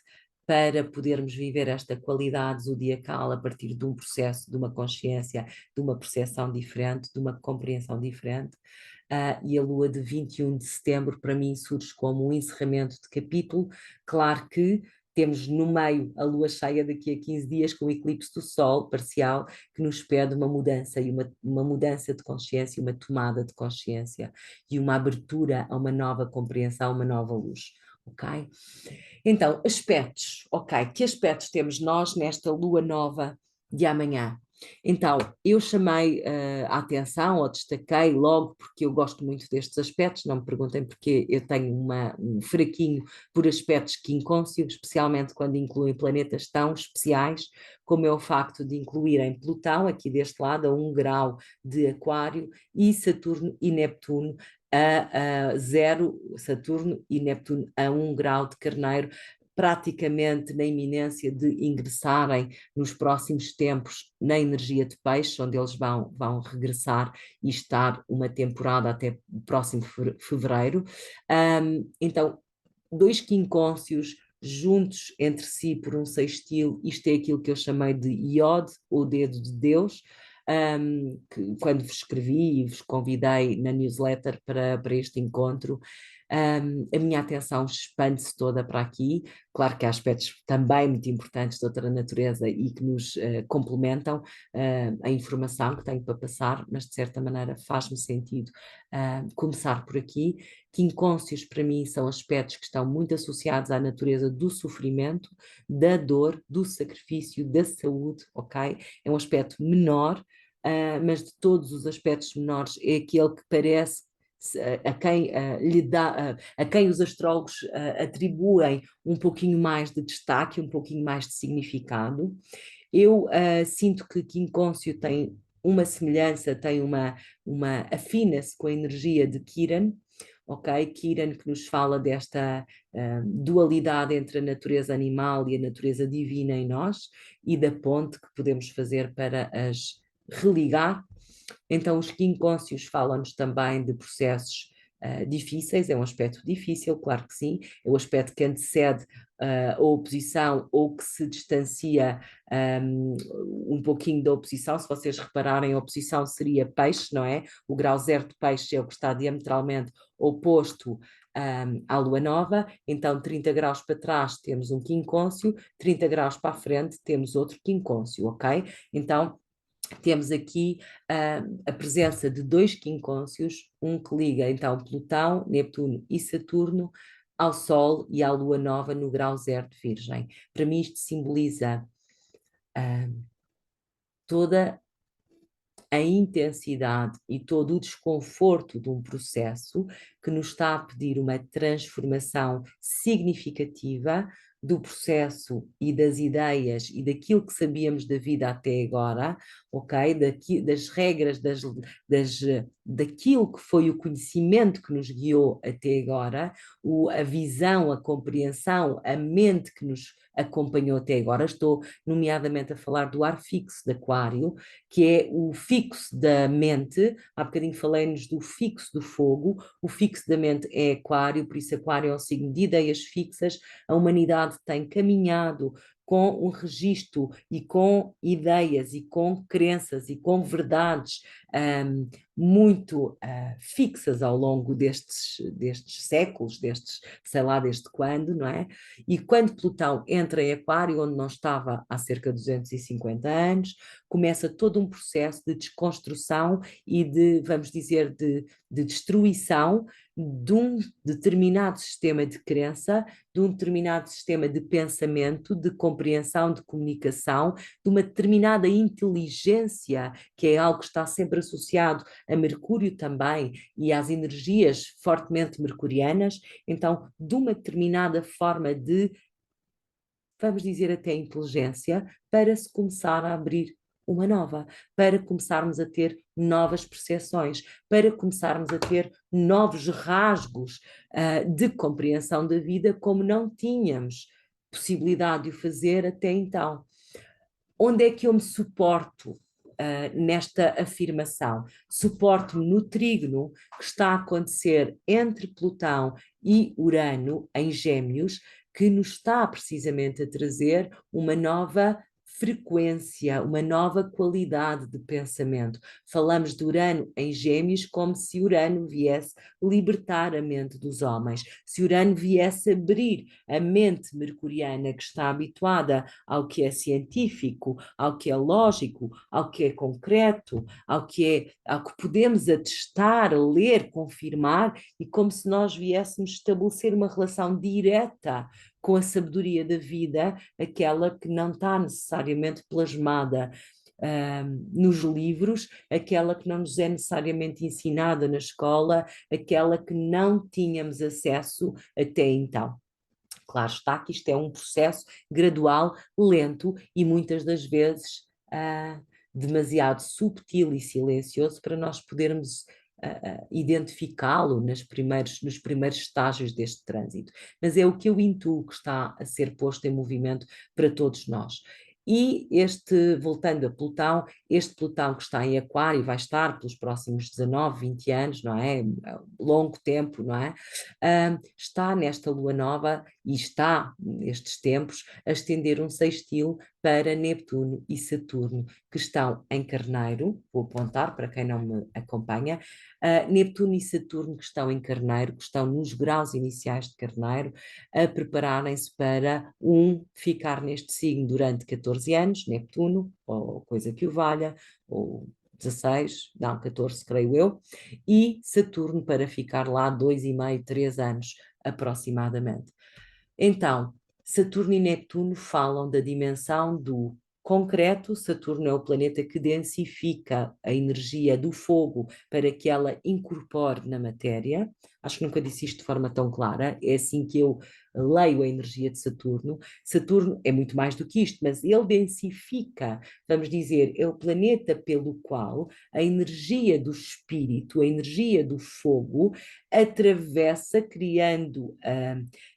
para podermos viver esta qualidade zodiacal a partir de um processo, de uma consciência, de uma percepção diferente, de uma compreensão diferente. E a lua de 21 de setembro para mim surge como um encerramento de capítulo. Claro que temos no meio a lua cheia daqui a 15 dias com o eclipse do Sol parcial, que nos pede uma mudança, e uma mudança de consciência, uma tomada de consciência e uma abertura a uma nova compreensão, uma nova luz, ok? Então, aspectos, ok, que aspectos temos nós nesta lua nova de amanhã? Então, eu chamei a atenção, ou destaquei logo, porque eu gosto muito destes aspectos, não me perguntem porque eu tenho um fraquinho por aspectos quincôncios, especialmente quando incluem planetas tão especiais, como é o facto de incluírem Plutão, aqui deste lado, a 1 grau de Aquário, e Saturno e Neptuno a 0, Saturno e Neptuno a 1 grau de Carneiro, praticamente na iminência de ingressarem nos próximos tempos na energia de Peixe, onde eles vão regressar e estar uma temporada até o próximo fevereiro. Então, 2 quincôncios juntos entre si por um sextil, isto é aquilo que eu chamei de Iod, ou dedo de Deus, que, quando vos escrevi e vos convidei na newsletter para este encontro, a minha atenção expande-se toda para aqui. Claro que há aspectos também muito importantes de outra natureza e que nos complementam a informação que tenho para passar, mas de certa maneira faz-me sentido começar por aqui. Quincôncios para mim são aspectos que estão muito associados à natureza do sofrimento, da dor, do sacrifício, da saúde, ok? É um aspecto menor, mas de todos os aspectos menores é aquele que parece a quem lhe dá, a quem os astrólogos atribuem um pouquinho mais de destaque, um pouquinho mais de significado. Eu sinto que Quincôncio tem uma semelhança, afina-se com a energia de Quiron, ok? Quiron, que nos fala desta dualidade entre a natureza animal e a natureza divina em nós, e da ponte que podemos fazer para as religar. Então, os quincôncios falam-nos também de processos difíceis, é um aspecto difícil, claro que sim, é o aspecto que antecede a oposição ou que se distancia um pouquinho da oposição. Se vocês repararem, a oposição seria peixe, não é? O grau zero de peixe é o que está diametralmente oposto à lua nova. Então 30 graus para trás temos um quincôncio, 30 graus para a frente temos outro quincôncio, ok? Então temos aqui a presença de dois quincôncios, um que liga então Plutão, Neptuno e Saturno ao Sol e à Lua Nova no grau zero de Virgem. Para mim isto simboliza toda a intensidade e todo o desconforto de um processo que nos está a pedir uma transformação significativa do processo e das ideias e daquilo que sabíamos da vida até agora, ok? Das regras, daquilo que foi o conhecimento que nos guiou até agora, a visão, a compreensão, a mente que nos acompanhou até agora. Estou nomeadamente a falar do ar fixo de Aquário, que é o fixo da mente. Há bocadinho falei-nos do fixo do fogo, o fixo da mente é Aquário, por isso Aquário é um signo de ideias fixas. A humanidade tem caminhado com um registro e com ideias e com crenças e com verdades muito fixas ao longo destes séculos, sei lá, desde quando, não é? E quando Plutão entra em Aquário, onde não estava há cerca de 250 anos, começa todo um processo de desconstrução e de, vamos dizer, de destruição de um determinado sistema de crença, de um determinado sistema de pensamento, de compreensão, de comunicação, de uma determinada inteligência, que é algo que está sempre associado a Mercúrio também e às energias fortemente mercurianas. Então, de uma determinada forma de, vamos dizer até inteligência, para se começar a abrir uma nova, para começarmos a ter novas percepções, para começarmos a ter novos rasgos de compreensão da vida como não tínhamos possibilidade de o fazer até então. Onde é que eu me suporto nesta afirmação? Suporto-me no trígono que está a acontecer entre Plutão e Urano em Gêmeos, que nos está precisamente a trazer uma nova frequência, uma nova qualidade de pensamento. Falamos de Urano em Gêmeos como se Urano viesse libertar a mente dos homens, se Urano viesse abrir a mente mercuriana que está habituada ao que é científico, ao que é lógico, ao que é concreto, ao que podemos atestar, ler, confirmar, e como se nós viéssemos estabelecer uma relação direta com a sabedoria da vida, aquela que não está necessariamente plasmada nos livros, aquela que não nos é necessariamente ensinada na escola, aquela que não tínhamos acesso até então. Claro está que isto é um processo gradual, lento e muitas das vezes demasiado subtil e silencioso para nós podermos identificá-lo nos primeiros estágios deste trânsito. Mas é o que eu intuo que está a ser posto em movimento para todos nós. E voltando a Plutão, este Plutão que está em Aquário e vai estar pelos próximos 19, 20 anos, não é? Longo tempo, não é? Está nesta lua nova e está, nestes tempos, a estender um sextil para Neptuno e Saturno, que estão em Carneiro. Vou apontar para quem não me acompanha. Neptuno e Saturno que estão em Carneiro, que estão nos graus iniciais de Carneiro, a prepararem-se para ficar neste signo durante 14 anos, Neptuno, ou coisa que o valha, ou 16, não, 14 creio eu, e Saturno para ficar lá 2,5, 3 anos aproximadamente. Então, Saturno e Neptuno falam da dimensão do concreto. Saturno é o planeta que densifica a energia do fogo para que ela incorpore na matéria. Acho que nunca disse isto de forma tão clara, é assim que eu leio a energia de Saturno. Saturno é muito mais do que isto, mas ele densifica, vamos dizer, é o planeta pelo qual a energia do espírito, a energia do fogo, atravessa, criando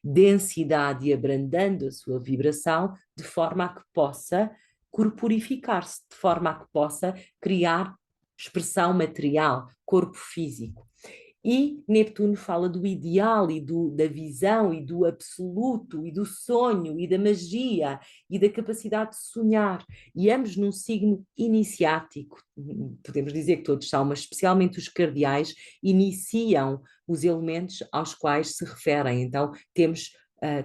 densidade e abrandando a sua vibração, de forma a que possa corporificar-se, de forma a que possa criar expressão material, corpo físico. E Neptuno fala do ideal e da visão e do absoluto e do sonho e da magia e da capacidade de sonhar. E ambos num signo iniciático. Podemos dizer que todos são, mas especialmente os cardeais iniciam os elementos aos quais se referem. Então temos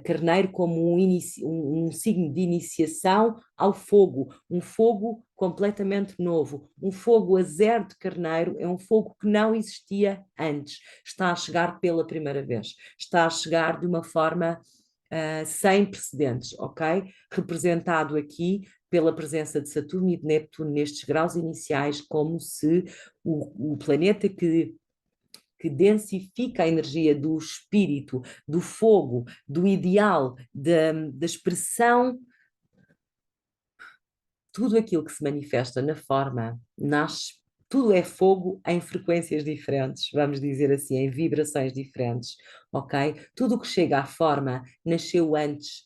Carneiro como um signo de iniciação ao fogo, um fogo completamente novo. Um fogo a zero de Carneiro é um fogo que não existia antes. Está a chegar pela primeira vez. Está a chegar de uma forma sem precedentes, ok? Representado aqui pela presença de Saturno e de Neptuno nestes graus iniciais, como se o planeta que densifica a energia do espírito, do fogo, do ideal, da expressão, tudo aquilo que se manifesta na forma, nasce, tudo é fogo em frequências diferentes, vamos dizer assim, em vibrações diferentes, ok? Tudo o que chega à forma nasceu antes,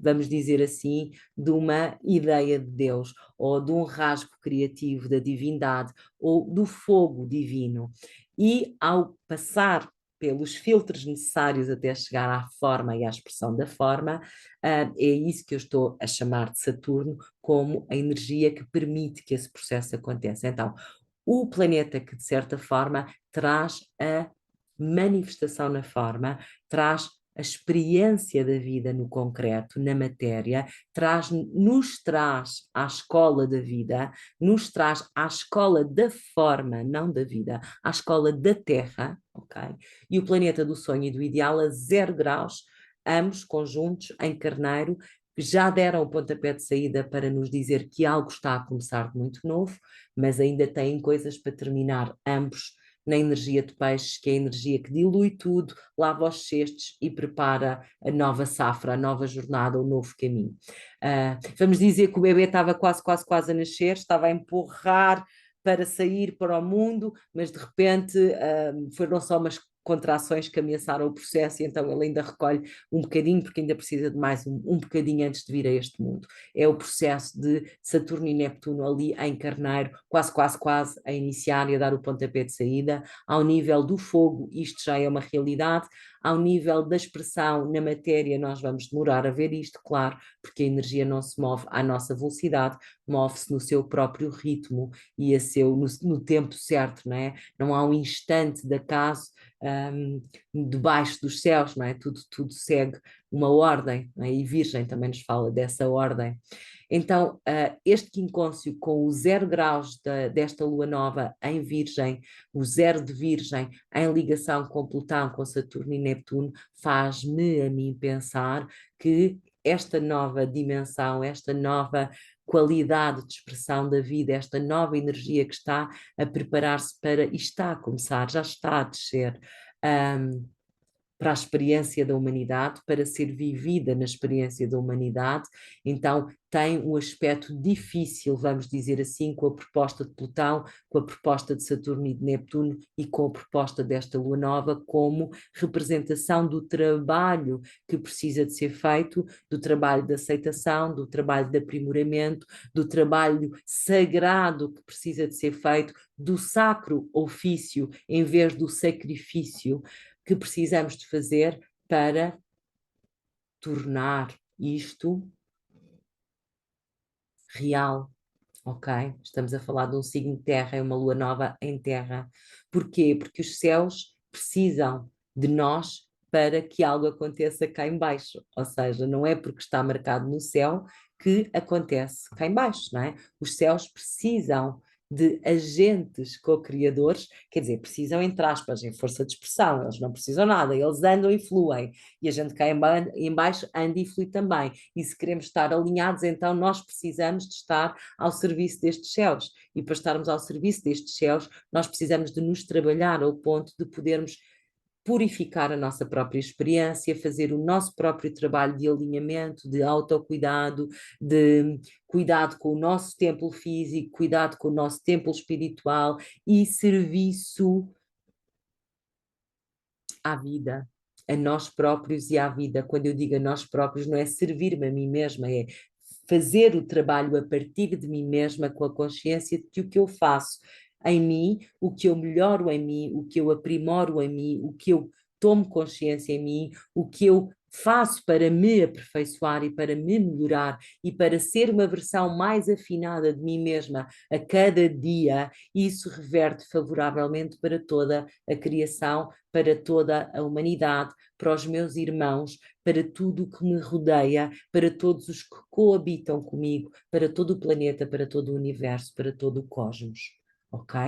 vamos dizer assim, de uma ideia de Deus, ou de um rasgo criativo da divindade, ou do fogo divino. E ao passar pelos filtros necessários até chegar à forma e à expressão da forma, é isso que eu estou a chamar de Saturno, como a energia que permite que esse processo aconteça. Então, o planeta que, de certa forma, traz a manifestação na forma, traz a experiência da vida no concreto, na matéria, nos traz à escola da vida, nos traz à escola da forma, não da vida, à escola da Terra, ok? E o planeta do sonho e do ideal a 0 graus, ambos conjuntos em Carneiro, já deram o pontapé de saída para nos dizer que algo está a começar de muito novo, mas ainda têm coisas para terminar, ambos na energia de peixes, que é a energia que dilui tudo, lava os cestos e prepara a nova safra, a nova jornada, o novo caminho. Vamos dizer que o bebê estava quase a nascer, estava a empurrar para sair para o mundo, mas de repente foram só umas contrações que ameaçaram o processo e então ele ainda recolhe um bocadinho, porque ainda precisa de mais um bocadinho antes de vir a este mundo. É o processo de Saturno e Neptuno ali em Carneiro, quase a iniciar e a dar o pontapé de saída. Ao nível do fogo, isto já é uma realidade. Ao nível da expressão na matéria, nós vamos demorar a ver isto, claro, porque a energia não se move à nossa velocidade, move-se no seu próprio ritmo e no tempo certo, não é? Não há um instante de acaso debaixo dos céus, não é? Tudo segue uma ordem, não é? E Virgem também nos fala dessa ordem. Então, este quincôncio com o 0 graus desta lua nova em Virgem, o 0 de Virgem em ligação com Plutão, com Saturno e Neptuno, faz-me a mim pensar que esta nova dimensão, esta nova qualidade de expressão da vida, esta nova energia que está a preparar-se para, e está a começar, já está a descer, para a experiência da humanidade, para ser vivida na experiência da humanidade, então tem um aspecto difícil, vamos dizer assim, com a proposta de Plutão, com a proposta de Saturno e de Neptuno e com a proposta desta lua nova como representação do trabalho que precisa de ser feito, do trabalho de aceitação, do trabalho de aprimoramento, do trabalho sagrado que precisa de ser feito, do sacro ofício em vez do sacrifício que precisamos de fazer para tornar isto real, ok? Estamos a falar de um signo de terra, é uma lua nova em terra. Porquê? Porque os céus precisam de nós para que algo aconteça cá em baixo, ou seja, não é porque está marcado no céu que acontece cá em baixo, não é? Os céus precisam de agentes co-criadores, quer dizer, precisam entre aspas, em força de expressão, eles não precisam nada, eles andam e fluem, e a gente cá em baixo anda e flui também, e se queremos estar alinhados, então nós precisamos de estar ao serviço destes céus, e para estarmos ao serviço destes céus, nós precisamos de nos trabalhar ao ponto de podermos purificar a nossa própria experiência, fazer o nosso próprio trabalho de alinhamento, de autocuidado, de cuidado com o nosso templo físico, cuidado com o nosso templo espiritual e serviço à vida, a nós próprios e à vida. Quando eu digo a nós próprios, não é servir-me a mim mesma, é fazer o trabalho a partir de mim mesma, com a consciência de que o que eu faço em mim, o que eu melhoro em mim, o que eu aprimoro em mim, o que eu tomo consciência em mim, o que eu faço para me aperfeiçoar e para me melhorar e para ser uma versão mais afinada de mim mesma a cada dia, isso reverte favoravelmente para toda a criação, para toda a humanidade, para os meus irmãos, para tudo o que me rodeia, para todos os que coabitam comigo, para todo o planeta, para todo o universo, para todo o cosmos. Ok?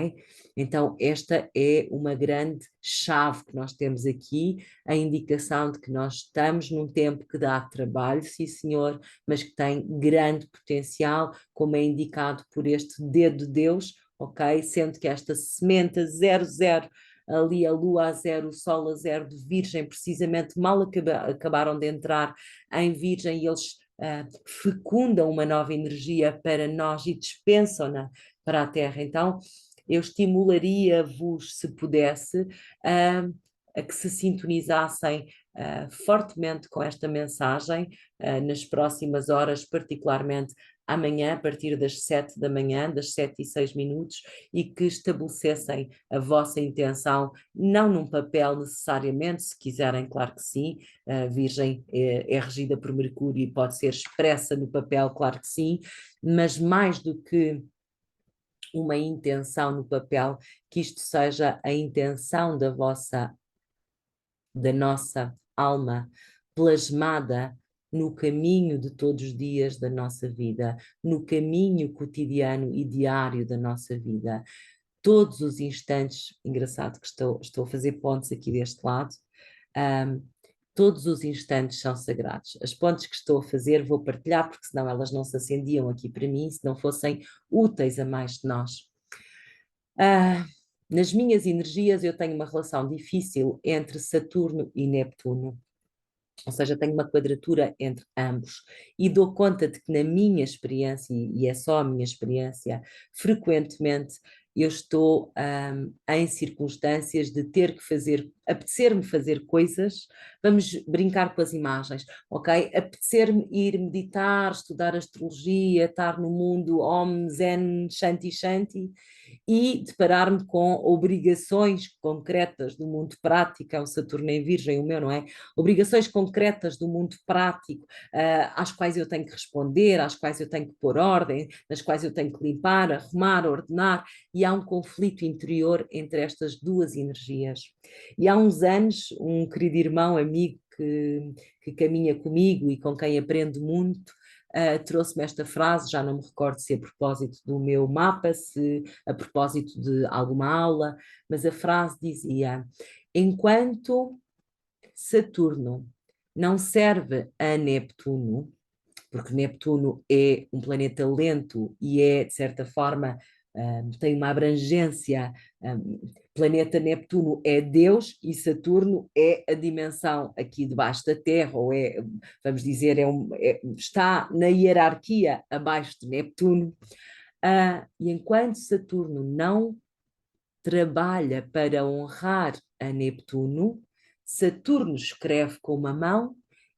Então, esta é uma grande chave que nós temos aqui, a indicação de que nós estamos num tempo que dá trabalho, sim senhor, mas que tem grande potencial, como é indicado por este dedo de Deus, ok? Sendo que esta semente a 00, ali a lua a 0, o sol a 0 de Virgem, precisamente mal acabaram de entrar em Virgem e eles fecundam uma nova energia para nós e dispensam-na para a Terra. Então, eu estimularia-vos, se pudesse, a que se sintonizassem fortemente com esta mensagem nas próximas horas, particularmente amanhã, a partir das 7 da manhã, das 7:06, e que estabelecessem a vossa intenção, não num papel necessariamente, se quiserem, claro que sim, a Virgem é regida por Mercúrio e pode ser expressa no papel, claro que sim, mas mais do que uma intenção no papel, que isto seja a intenção da nossa alma plasmada no caminho de todos os dias da nossa vida, no caminho cotidiano e diário da nossa vida. Todos os instantes, engraçado que estou a fazer pontos aqui deste lado, todos os instantes são sagrados. As pontes que estou a fazer vou partilhar, porque senão elas não se acendiam aqui para mim, se não fossem úteis a mais de nós. Nas minhas energias eu tenho uma relação difícil entre Saturno e Neptuno, ou seja, tenho uma quadratura entre ambos e dou conta de que na minha experiência, e é só a minha experiência, frequentemente eu estou em circunstâncias de ter que fazer, apetecer-me fazer coisas, vamos brincar com as imagens, ok? Apetecer-me ir meditar, estudar astrologia, estar no mundo Om, Zen, Shanti, Shanti, e deparar-me com obrigações concretas do mundo prático, é o Saturno em Virgem, o meu, não é? Obrigações concretas do mundo prático, às quais eu tenho que responder, às quais eu tenho que pôr ordem, nas quais eu tenho que limpar, arrumar, ordenar, e há um conflito interior entre estas duas energias. E há uns anos, um querido irmão, amigo, que caminha comigo e com quem aprendo muito, trouxe-me esta frase, já não me recordo se a propósito do meu mapa, se a propósito de alguma aula, mas a frase dizia: enquanto Saturno não serve a Neptuno, porque Neptuno é um planeta lento e é, de certa forma, tem uma abrangência. Planeta Neptuno é Deus e Saturno é a dimensão aqui debaixo da Terra, ou é, vamos dizer, está na hierarquia abaixo de Neptuno. E enquanto Saturno não trabalha para honrar a Neptuno, Saturno escreve com uma mão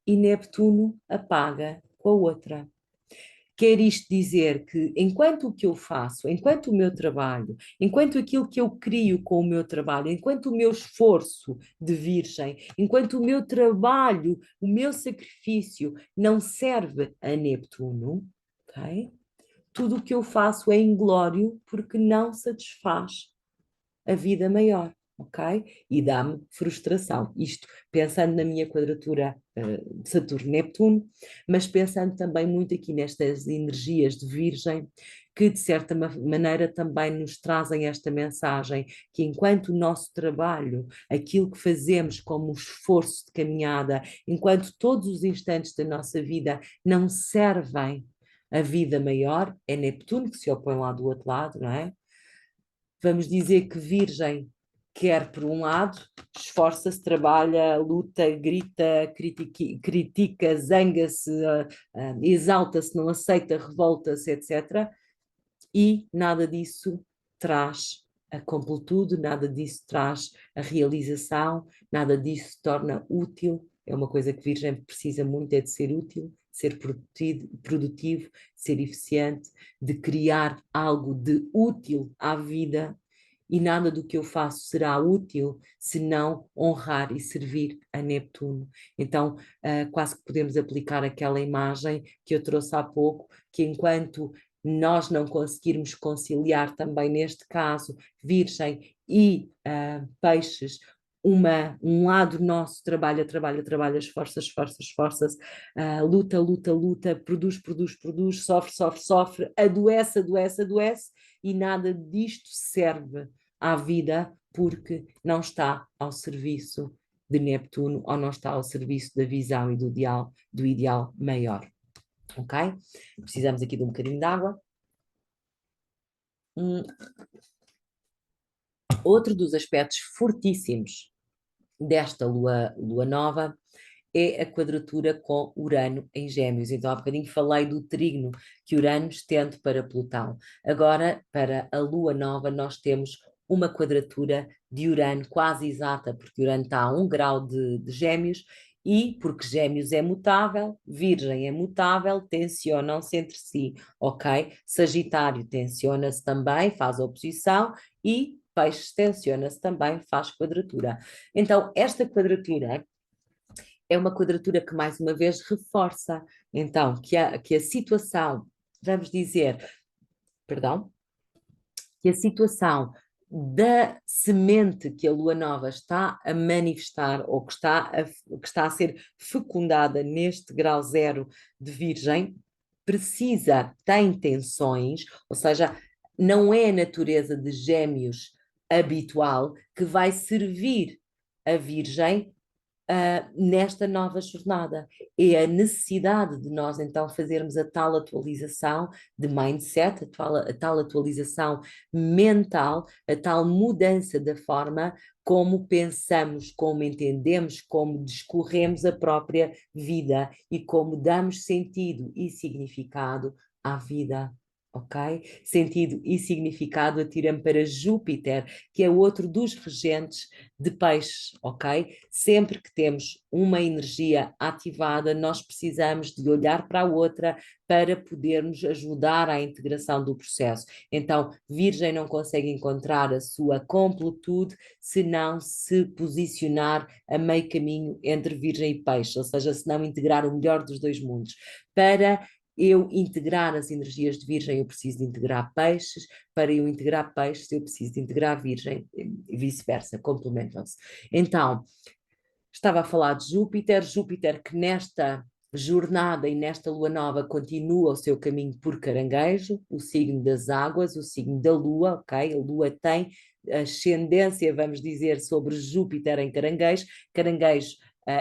e Neptuno apaga com a outra. Quer isto dizer que, enquanto o que eu faço, enquanto o meu trabalho, enquanto aquilo que eu crio com o meu trabalho, enquanto o meu esforço de virgem, enquanto o meu trabalho, o meu sacrifício não serve a Neptuno, ok? Tudo o que eu faço é inglório porque não satisfaz a vida maior, ok? E dá-me frustração. Isto pensando na minha quadratura de Saturno-Neptuno, mas pensando também muito aqui nestas energias de Virgem, que de certa maneira também nos trazem esta mensagem, que enquanto o nosso trabalho, aquilo que fazemos como um esforço de caminhada, enquanto todos os instantes da nossa vida não servem a vida maior, é Neptuno que se opõe lá do outro lado, não é? Vamos dizer que Virgem quer, por um lado, esforça-se, trabalha, luta, grita, critica, zanga-se, exalta-se, não aceita, revolta-se, etc. E nada disso traz a completude, nada disso traz a realização, nada disso torna útil. É uma coisa que Virgem precisa muito, é de ser útil, ser produtivo, de ser eficiente, de criar algo de útil à vida, e nada do que eu faço será útil se não honrar e servir a Neptuno. Então, quase que podemos aplicar aquela imagem que eu trouxe há pouco, que enquanto nós não conseguirmos conciliar também neste caso Virgem e Peixes, um lado nosso trabalha, esforça, luta, luta, luta, produz, sofre, adoece, e nada disto serve à vida porque não está ao serviço de Neptuno ou não está ao serviço da visão e do ideal maior. Ok? Precisamos aqui de um bocadinho de água. Outro dos aspectos fortíssimos desta lua nova é a quadratura com Urano em Gêmeos. Então, há bocadinho falei do trígono que Urano estende para Plutão. Agora, para a lua nova, nós temos uma quadratura de Urano quase exata, porque Urano está a 1 grau de Gêmeos, e porque Gêmeos é mutável, Virgem é mutável, tensionam-se entre si, ok? Sagitário tensiona-se também, faz oposição, e Peixes tensiona-se também, faz quadratura. Então, esta quadratura é uma quadratura que, mais uma vez, reforça, então, que a situação, vamos dizer, perdão, que a situação da semente que a lua nova está a manifestar, ou que está a ser fecundada neste grau zero de Virgem, tem tensões, ou seja, não é a natureza de Gêmeos habitual que vai servir a Virgem nesta nova jornada. É a necessidade de nós então fazermos a tal atualização de mindset, a tal atualização mental, a tal mudança da forma como pensamos, como entendemos, como discorremos a própria vida e como damos sentido e significado à vida. Ok? Sentido e significado atira-me para Júpiter, que é outro dos regentes de Peixes, ok? Sempre que temos uma energia ativada, nós precisamos de olhar para a outra para podermos ajudar à integração do processo. Então, Virgem não consegue encontrar a sua completude se não se posicionar a meio caminho entre Virgem e Peixe, ou seja, se não integrar o melhor dos dois mundos. Para eu integrar as energias de Virgem, eu preciso de integrar Peixes. Para eu integrar Peixes, eu preciso de integrar Virgem, e vice-versa, complementam-se. Então, estava a falar de Júpiter que nesta jornada e nesta lua nova continua o seu caminho por Caranguejo, o signo das águas, o signo da lua, ok? A lua tem ascendência, vamos dizer, sobre Júpiter em Caranguejo. Caranguejo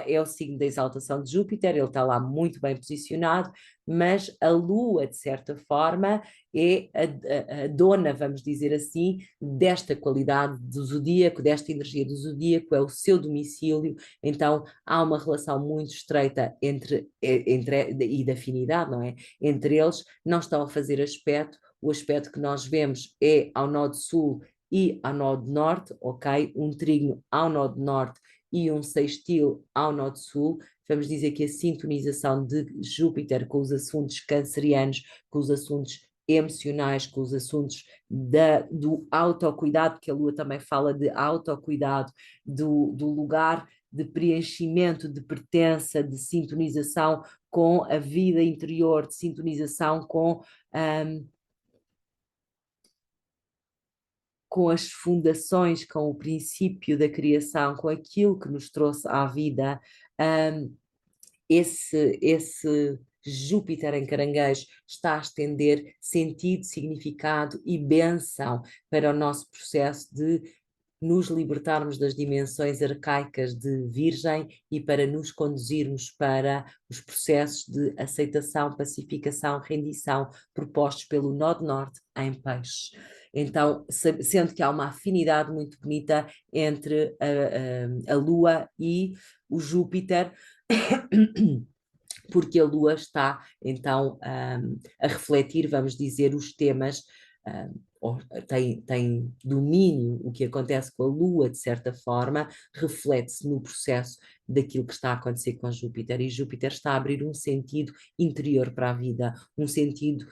é o signo da exaltação de Júpiter, ele está lá muito bem posicionado, mas a Lua, de certa forma, é a dona, vamos dizer assim, desta qualidade do zodíaco, desta energia do zodíaco, é o seu domicílio, então há uma relação muito estreita entre e de afinidade, não é? Entre eles, não estão a fazer aspecto, o aspecto que nós vemos é ao nó sul e ao nó norte, ok? Um trígono ao nó norte e um sextil ao nó sul. Vamos dizer que a sintonização de Júpiter com os assuntos cancerianos, com os assuntos emocionais, com os assuntos do autocuidado, que a Lua também fala de autocuidado, do lugar de preenchimento, de pertença, de sintonização com a vida interior, de sintonização com as fundações, com o princípio da criação, com aquilo que nos trouxe à vida. Esse Júpiter em Caranguejo está a estender sentido, significado e bênção para o nosso processo de nos libertarmos das dimensões arcaicas de Virgem e para nos conduzirmos para os processos de aceitação, pacificação, rendição propostos pelo Nó de Norte em Peixes. Então, sendo que há uma afinidade muito bonita entre a Lua e o Júpiter, porque a Lua está então a refletir, vamos dizer, os temas tem domínio, o que acontece com a Lua, de certa forma, reflete-se no processo daquilo que está a acontecer com Júpiter, e Júpiter está a abrir um sentido interior para a vida, um sentido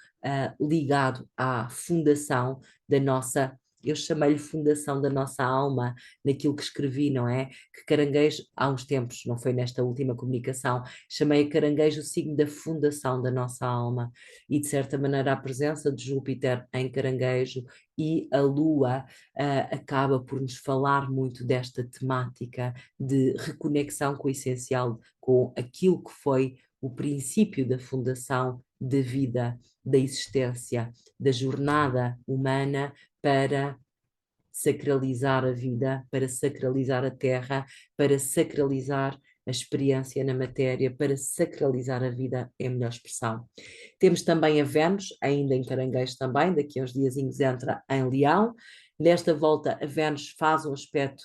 ligado à fundação da nossa. Eu chamei-lhe fundação da nossa alma, naquilo que escrevi, não é? Que Caranguejo, há uns tempos, não foi nesta última comunicação, chamei a Caranguejo o signo da fundação da nossa alma, e de certa maneira a presença de Júpiter em Caranguejo e a Lua acaba por nos falar muito desta temática de reconexão com o essencial, com aquilo que foi o princípio da fundação da vida, da existência, da jornada humana para sacralizar a vida, para sacralizar a terra, para sacralizar a experiência na matéria, para sacralizar a vida, é a melhor expressão. Temos também a Vênus, ainda em Caranguejo também, daqui a uns diazinhos entra em Leão. Nesta volta a Vênus faz um aspecto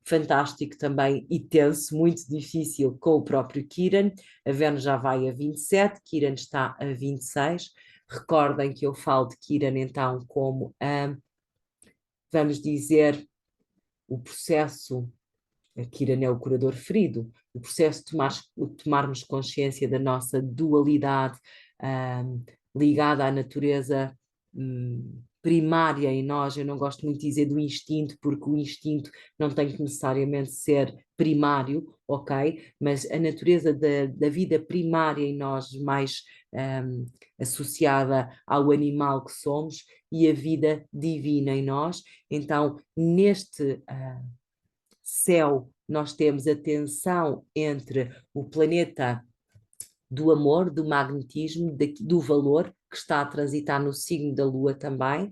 fantástico também e tenso, muito difícil com o próprio Quiron. A Vênus já vai a 27, Quiron está a 26. Recordem que eu falo de Quiron então como, vamos dizer, o processo, a Quiron é o curador ferido, o processo de tomarmos consciência da nossa dualidade ligada à natureza primária em nós. Eu não gosto muito de dizer do instinto, porque o instinto não tem que necessariamente ser primário, ok? Mas a natureza da vida primária em nós, mais associada ao animal que somos, e a vida divina em nós. Então, neste céu, nós temos a tensão entre o planeta do amor, do magnetismo, do valor, que está a transitar no signo da Lua também,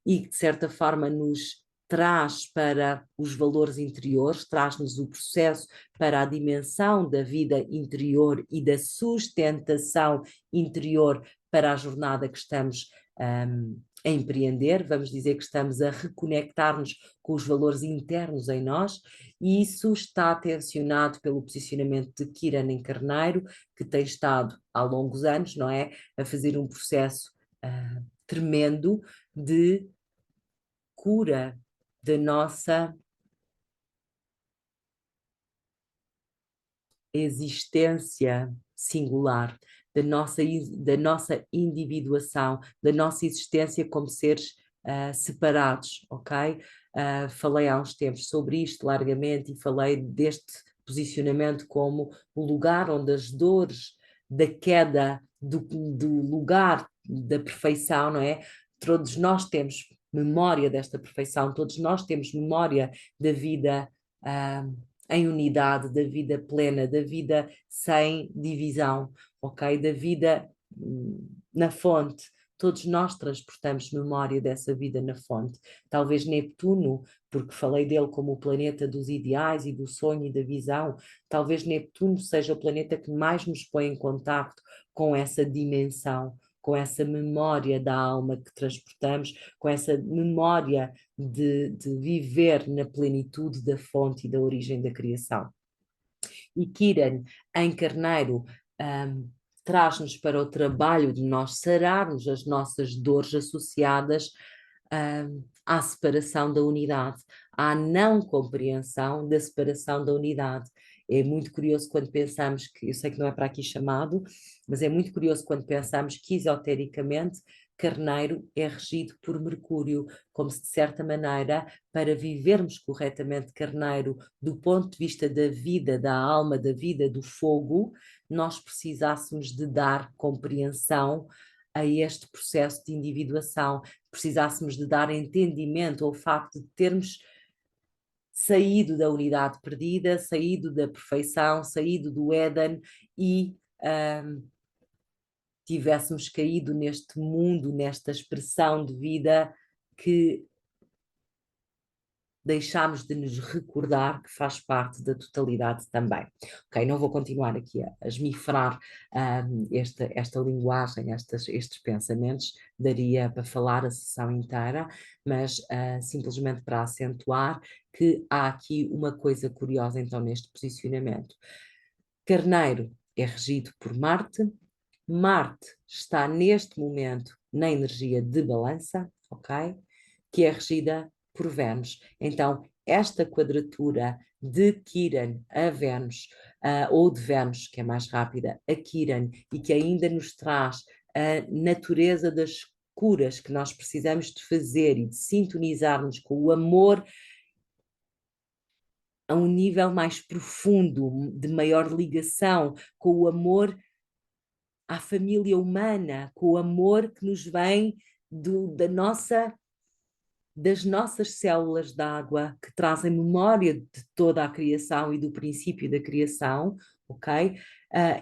e que de certa forma nos traz para os valores interiores, traz-nos o processo para a dimensão da vida interior e da sustentação interior para a jornada que estamos a empreender. Vamos dizer que estamos a reconectar-nos com os valores internos em nós, e isso está tensionado pelo posicionamento de Quiron em Carneiro, que tem estado há longos anos, não é, a fazer um processo tremendo de cura da nossa existência singular, da nossa individuação, da nossa existência como seres separados, ok? Falei há uns tempos sobre isto largamente e falei deste posicionamento como o lugar onde as dores da queda do lugar da perfeição, não é? Todos nós temos memória desta perfeição, todos nós temos memória da vida em unidade, da vida plena, da vida sem divisão, ok? Da vida na fonte. Todos nós transportamos memória dessa vida na fonte. Talvez Neptuno, porque falei dele como o planeta dos ideais e do sonho e da visão, talvez Neptuno seja o planeta que mais nos põe em contacto com essa dimensão, com essa memória da alma que transportamos, com essa memória de viver na plenitude da fonte e da origem da criação. E Quiron, em Carneiro, traz-nos para o trabalho de nós sararmos as nossas dores associadas à separação da unidade, à não compreensão da separação da unidade. É muito curioso quando pensamos que, eu sei que não é para aqui chamado, mas é muito curioso quando pensamos que esotericamente Carneiro é regido por Mercúrio, como se de certa maneira, para vivermos corretamente Carneiro, do ponto de vista da vida, da alma, da vida, do fogo, nós precisássemos de dar compreensão a este processo de individuação, precisássemos de dar entendimento ao facto de termos saído da unidade perdida, saído da perfeição, saído do Éden e tivéssemos caído neste mundo, nesta expressão de vida que deixámos de nos recordar que faz parte da totalidade também. Ok, não vou continuar aqui a esmifrar esta linguagem, estes pensamentos, daria para falar a sessão inteira, mas simplesmente para acentuar que há aqui uma coisa curiosa então neste posicionamento. Carneiro é regido por Marte. Marte está neste momento na energia de balança, ok? que é regida por Vênus. Então, esta quadratura de Quiron a Vênus, ou de Vênus, que é mais rápida, a Quiron, e que ainda nos traz a natureza das curas que nós precisamos de fazer e de sintonizarmos com o amor a um nível mais profundo, de maior ligação, com o amor à família humana, com o amor que nos vem das nossas células de água, que trazem memória de toda a criação e do princípio da criação, ok?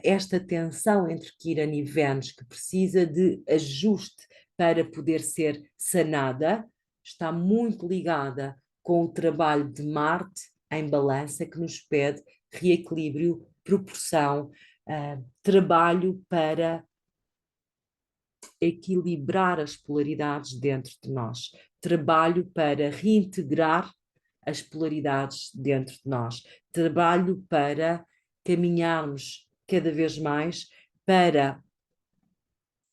Esta tensão entre Quiron e Vênus, que precisa de ajuste para poder ser sanada, está muito ligada com o trabalho de Marte em balança, que nos pede reequilíbrio, proporção, trabalho para equilibrar as polaridades dentro de nós, trabalho para reintegrar as polaridades dentro de nós, trabalho para caminharmos cada vez mais para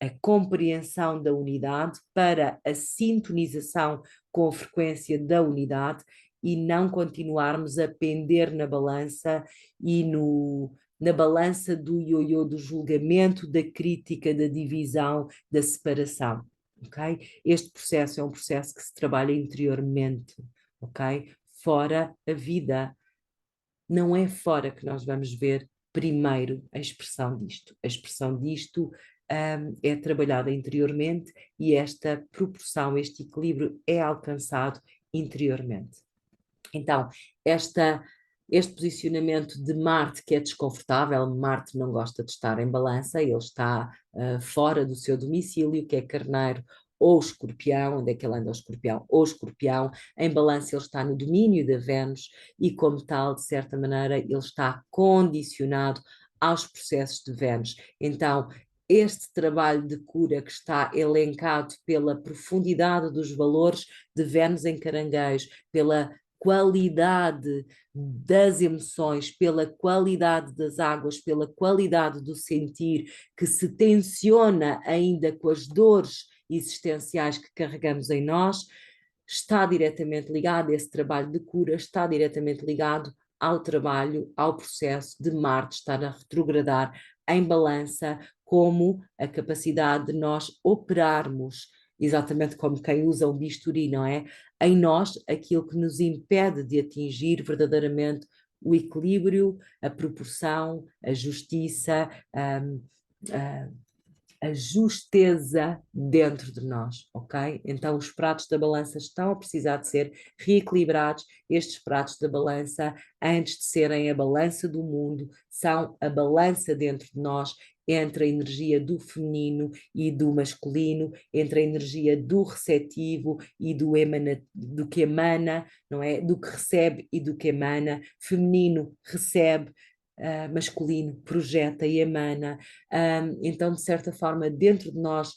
a compreensão da unidade, para a sintonização com a frequência da unidade e não continuarmos a pender na balança e na balança do ioiô, do julgamento, da crítica, da divisão, da separação, ok? Este processo é um processo que se trabalha interiormente, ok? Fora a vida. Não é fora que nós vamos ver primeiro a expressão disto. A expressão disto é trabalhada interiormente e esta proporção, este equilíbrio é alcançado interiormente. Então, este posicionamento de Marte, que é desconfortável, Marte não gosta de estar em balança, ele está fora do seu domicílio, que é Carneiro ou Escorpião, onde é que ele anda o Escorpião? Ou Escorpião, em balança ele está no domínio da Vênus e como tal, de certa maneira, ele está condicionado aos processos de Vênus. Então, este trabalho de cura que está elencado pela profundidade dos valores de Vênus em Caranguejo, pela qualidade das emoções, pela qualidade das águas, pela qualidade do sentir, que se tensiona ainda com as dores existenciais que carregamos em nós, está diretamente ligado, esse trabalho de cura está diretamente ligado ao trabalho, ao processo de Marte estar a retrogradar em balança, como a capacidade de nós operarmos, exatamente como quem usa um bisturi, não é? Em nós, aquilo que nos impede de atingir verdadeiramente o equilíbrio, a proporção, a justiça, a justeza dentro de nós, ok? Então os pratos da balança estão a precisar de ser reequilibrados. Estes pratos da balança, antes de serem a balança do mundo, são a balança dentro de nós entre a energia do feminino e do masculino, entre a energia do receptivo e do que emana, não é? Do que recebe e do que emana. Feminino recebe, masculino projeta e emana. Então, de certa forma, dentro de nós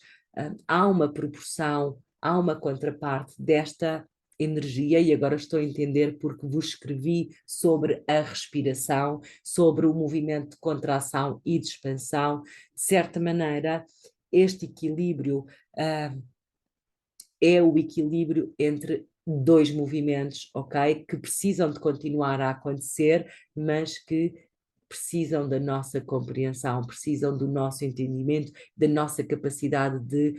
há uma proporção, há uma contraparte desta energia, e agora estou a entender porque vos escrevi sobre a respiração, sobre o movimento de contração e de expansão. De certa maneira, este equilíbrio é o equilíbrio entre dois movimentos, ok? Que precisam de continuar a acontecer, mas que precisam da nossa compreensão, precisam do nosso entendimento, da nossa capacidade de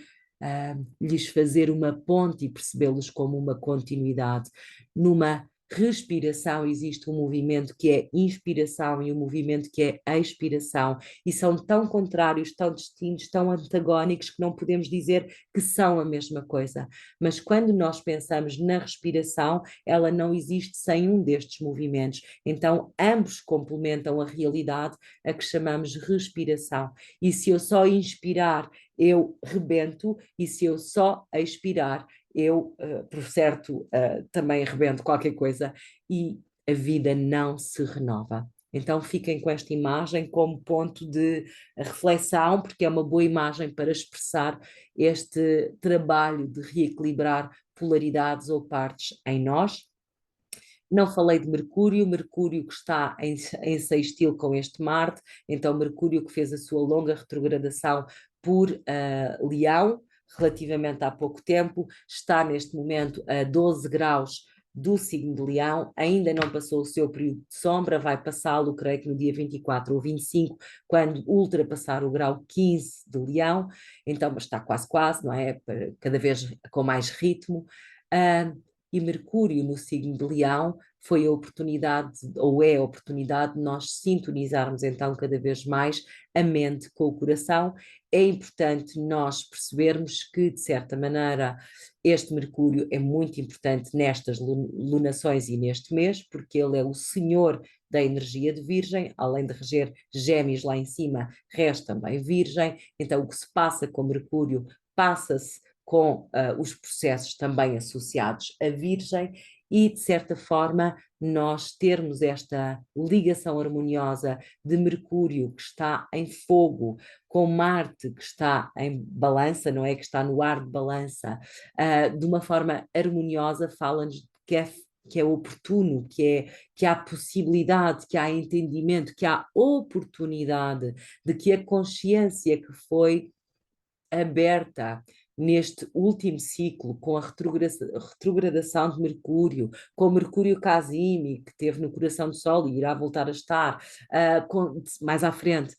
lhes fazer uma ponte e percebê-los como uma continuidade. Numa respiração existe um movimento que é inspiração e um movimento que é expiração, e são tão contrários, tão distintos, tão antagónicos que não podemos dizer que são a mesma coisa. Mas quando nós pensamos na respiração, ela não existe sem um destes movimentos. Então, ambos complementam a realidade a que chamamos respiração. E se eu só inspirar, eu rebento, e se eu só expirar, eu, por certo, também rebento qualquer coisa e a vida não se renova. Então fiquem com esta imagem como ponto de reflexão, porque é uma boa imagem para expressar este trabalho de reequilibrar polaridades ou partes em nós. Não falei de Mercúrio, Mercúrio que está em sextil com este Marte, então Mercúrio que fez a sua longa retrogradação por Leão, relativamente há pouco tempo, está neste momento a 12 graus do signo de Leão, ainda não passou o seu período de sombra, vai passá-lo, creio que no dia 24 ou 25, quando ultrapassar o grau 15 de Leão, então está quase, não é? Cada vez com mais ritmo. E Mercúrio no signo de Leão foi a oportunidade, ou é a oportunidade de nós sintonizarmos então cada vez mais a mente com o coração. É importante nós percebermos que, de certa maneira, este Mercúrio é muito importante nestas lunações e neste mês, porque ele é o senhor da energia de Virgem, além de reger Gêmeos lá em cima, rege também Virgem, então o que se passa com Mercúrio passa-se com os processos também associados à Virgem, e de certa forma nós termos esta ligação harmoniosa de Mercúrio que está em fogo com Marte que está em balança, não é? Que está no ar de balança, de uma forma harmoniosa, fala-nos que é oportuno, que há possibilidade, que há entendimento, que há oportunidade de que a consciência que foi aberta neste último ciclo, com a retrogradação de Mercúrio, com o Mercúrio Casimi, que teve no coração do Sol e irá voltar a estar mais à frente,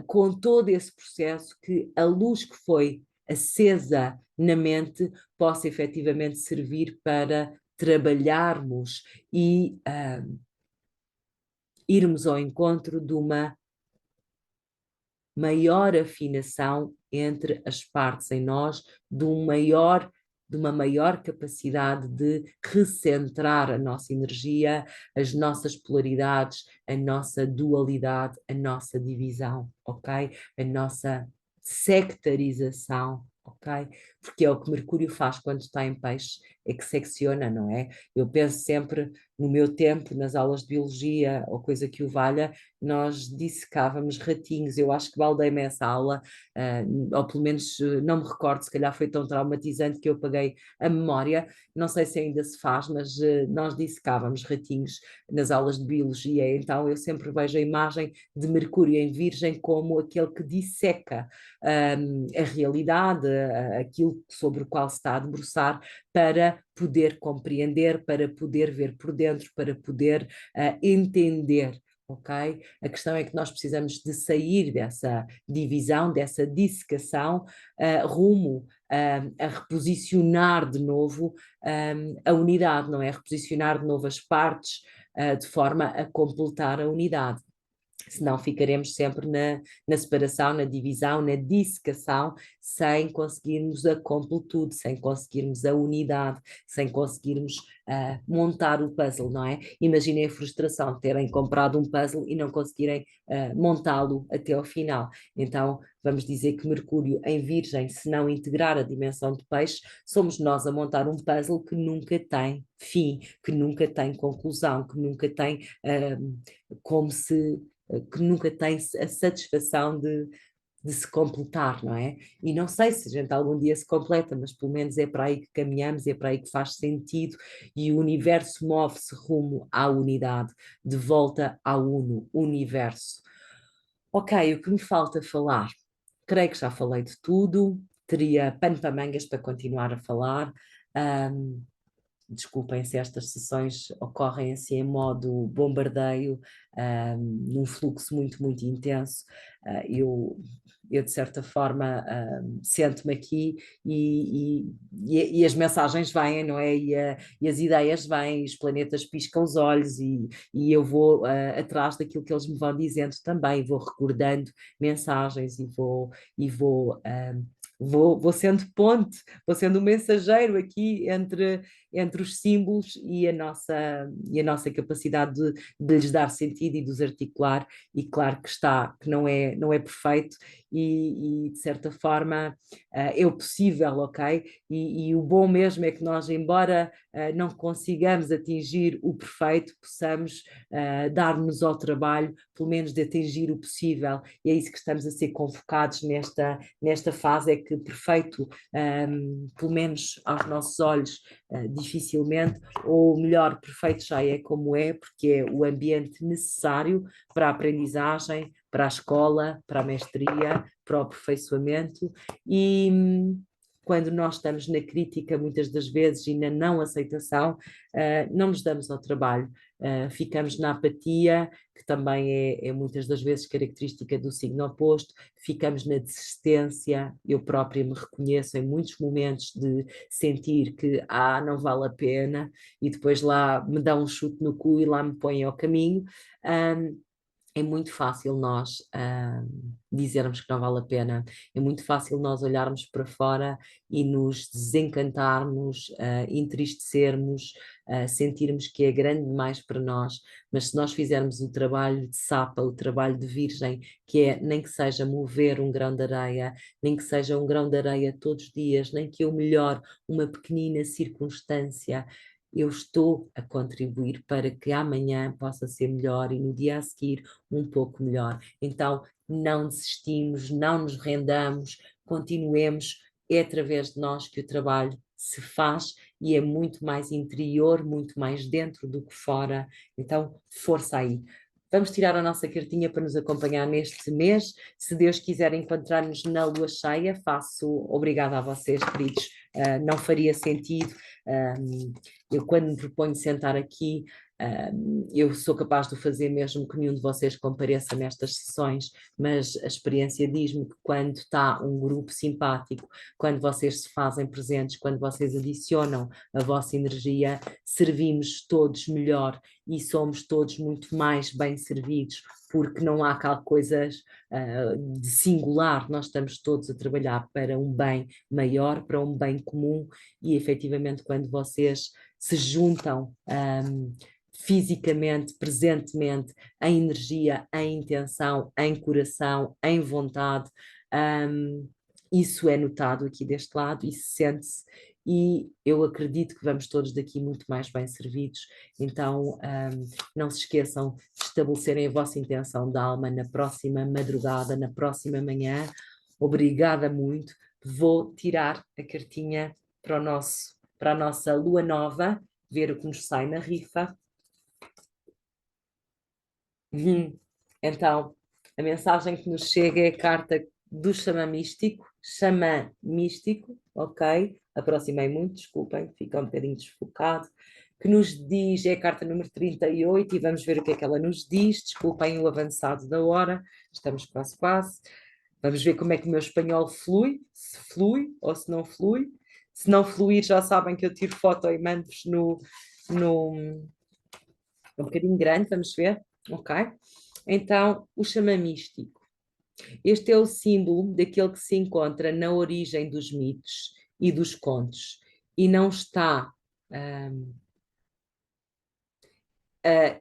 com todo esse processo, que a luz que foi acesa na mente possa efetivamente servir para trabalharmos e irmos ao encontro de uma maior afinação entre as partes em nós, de uma maior capacidade de recentrar a nossa energia, as nossas polaridades, a nossa dualidade, a nossa divisão, ok? A nossa sectarização, ok? Porque é o que Mercúrio faz quando está em peixe, é que secciona, não é? Eu penso sempre, no meu tempo, nas aulas de biologia ou coisa que o valha, nós dissecávamos ratinhos. Eu acho que baldei-me essa aula, ou pelo menos não me recordo, se calhar foi tão traumatizante que eu apaguei a memória. Não sei se ainda se faz, mas nós dissecávamos ratinhos nas aulas de biologia. Então eu sempre vejo a imagem de Mercúrio em Virgem como aquele que disseca a realidade, aquilo sobre o qual se está a debruçar, para poder compreender, para poder ver por dentro, para poder entender. Ok? A questão é que nós precisamos de sair dessa divisão, dessa dissecação, rumo a reposicionar de novo a unidade, não é? Reposicionar de novo as partes de forma a completar a unidade. Senão ficaremos sempre na separação, na divisão, na dissecação, sem conseguirmos a completude, sem conseguirmos a unidade, sem conseguirmos montar o puzzle, não é? Imaginem a frustração de terem comprado um puzzle e não conseguirem montá-lo até ao final. Então, vamos dizer que Mercúrio em Virgem, se não integrar a dimensão de peixe, somos nós a montar um puzzle que nunca tem fim, que nunca tem conclusão, que nunca tem como se que nunca tem a satisfação de se completar, não é? E não sei se a gente algum dia se completa, mas pelo menos é para aí que caminhamos, é para aí que faz sentido, e o universo move-se rumo à unidade, de volta ao uno, universo. Ok, o que me falta falar? Creio que já falei de tudo, teria pano para mangas para continuar a falar. Desculpem se estas sessões ocorrem assim em modo bombardeio, num fluxo muito intenso. Eu de certa forma, sento-me aqui e as mensagens vêm, não é? E as ideias vêm, os planetas piscam os olhos e eu vou atrás daquilo que eles me vão dizendo também, vou recordando mensagens vou sendo ponte, vou sendo um mensageiro aqui entre os símbolos e a nossa capacidade de lhes dar sentido e de os articular, e claro que que não é perfeito e de certa forma é o possível, ok? E o bom mesmo é que nós, embora não consigamos atingir o perfeito, possamos dar-nos ao trabalho, pelo menos de atingir o possível, e é isso que estamos a ser convocados nesta fase, é que perfeito, pelo menos aos nossos olhos, dificilmente, ou melhor, perfeito já é como é, porque é o ambiente necessário para a aprendizagem, para a escola, para a mestria, para o aperfeiçoamento, e quando nós estamos na crítica, muitas das vezes, e na não aceitação, não nos damos ao trabalho. Ficamos na apatia, que também é muitas das vezes característica do signo oposto, ficamos na desistência. Eu própria me reconheço em muitos momentos de sentir que não vale a pena, e depois lá me dá um chute no cu e lá me põe ao caminho. É muito fácil nós dizermos que não vale a pena, é muito fácil nós olharmos para fora e nos desencantarmos, entristecermos, sentirmos que é grande demais para nós, mas se nós fizermos o trabalho de sapa, o trabalho de virgem, que é nem que seja mover um grão de areia, nem que seja um grão de areia todos os dias, nem que eu melhore uma pequenina circunstância, eu estou a contribuir para que amanhã possa ser melhor e no dia a seguir um pouco melhor. Então, não desistimos, não nos rendamos, continuemos. É através de nós que o trabalho se faz e é muito mais interior, muito mais dentro do que fora. Então, força aí. Vamos tirar a nossa cartinha para nos acompanhar neste mês. Se Deus quiser encontrar-nos na lua cheia, faço obrigada a vocês, queridos. Não faria sentido. Eu, quando me proponho sentar aqui, eu sou capaz de o fazer mesmo que nenhum de vocês compareça nestas sessões, mas a experiência diz-me que quando está um grupo simpático, quando vocês se fazem presentes, quando vocês adicionam a vossa energia, servimos todos melhor e somos todos muito mais bem servidos, porque não há aquela coisa de singular, nós estamos todos a trabalhar para um bem maior, para um bem comum, e efetivamente quando vocês se juntam fisicamente, presentemente, em energia, em intenção, em coração, em vontade, isso é notado aqui deste lado e sente-se, e eu acredito que vamos todos daqui muito mais bem servidos. Então, não se esqueçam de estabelecerem a vossa intenção de alma na próxima madrugada, na próxima manhã. Obrigada muito. Vou tirar a cartinha para a nossa lua nova, ver o que nos sai na rifa. Então, a mensagem que nos chega é a carta do xamã místico, ok? Aproximei muito, desculpem, fica um bocadinho desfocado, que nos diz, é a carta número 38, e vamos ver o que é que ela nos diz. Desculpem o avançado da hora, estamos quase quase. Vamos ver como é que o meu espanhol flui, se flui ou se não flui. Se não fluir, já sabem que eu tiro foto e mando-vos um bocadinho grande, vamos ver, ok? Então, o xamã místico. Este é o símbolo daquele que se encontra na origem dos mitos e dos contos e não está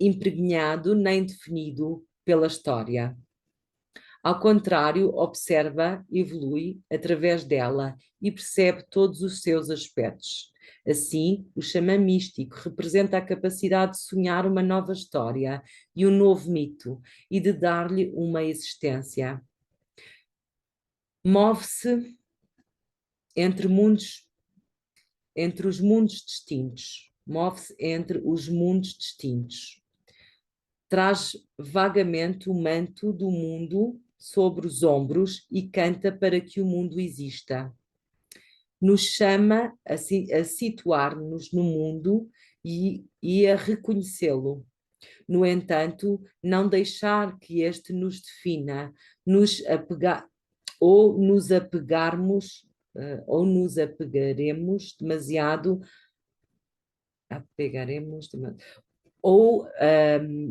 impregnado nem definido pela história. Ao contrário, observa, evolui através dela e percebe todos os seus aspectos. Assim, o xamã místico representa a capacidade de sonhar uma nova história e um novo mito e de dar-lhe uma existência. Move-se entre os mundos distintos. Move-se entre os mundos distintos. Traz vagamente o manto do mundo sobre os ombros e canta para que o mundo exista. Nos chama a situar-nos no mundo e a reconhecê-lo. No entanto, não deixar que este nos defina, nos apegaremos demasiado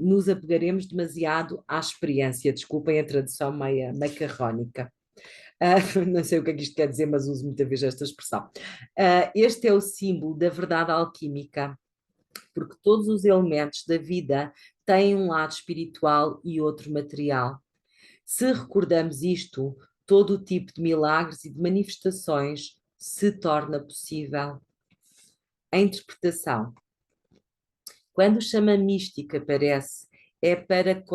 nos apegaremos demasiado à experiência. Desculpem a tradução meia macarrónica. Não sei o que é que isto quer dizer, mas uso muitas vezes esta expressão. Este é o símbolo da verdade alquímica, porque todos os elementos da vida têm um lado espiritual e outro material. Se recordamos isto, todo o tipo de milagres e de manifestações se torna possível. A interpretação. Quando o xamã místico aparece, é para que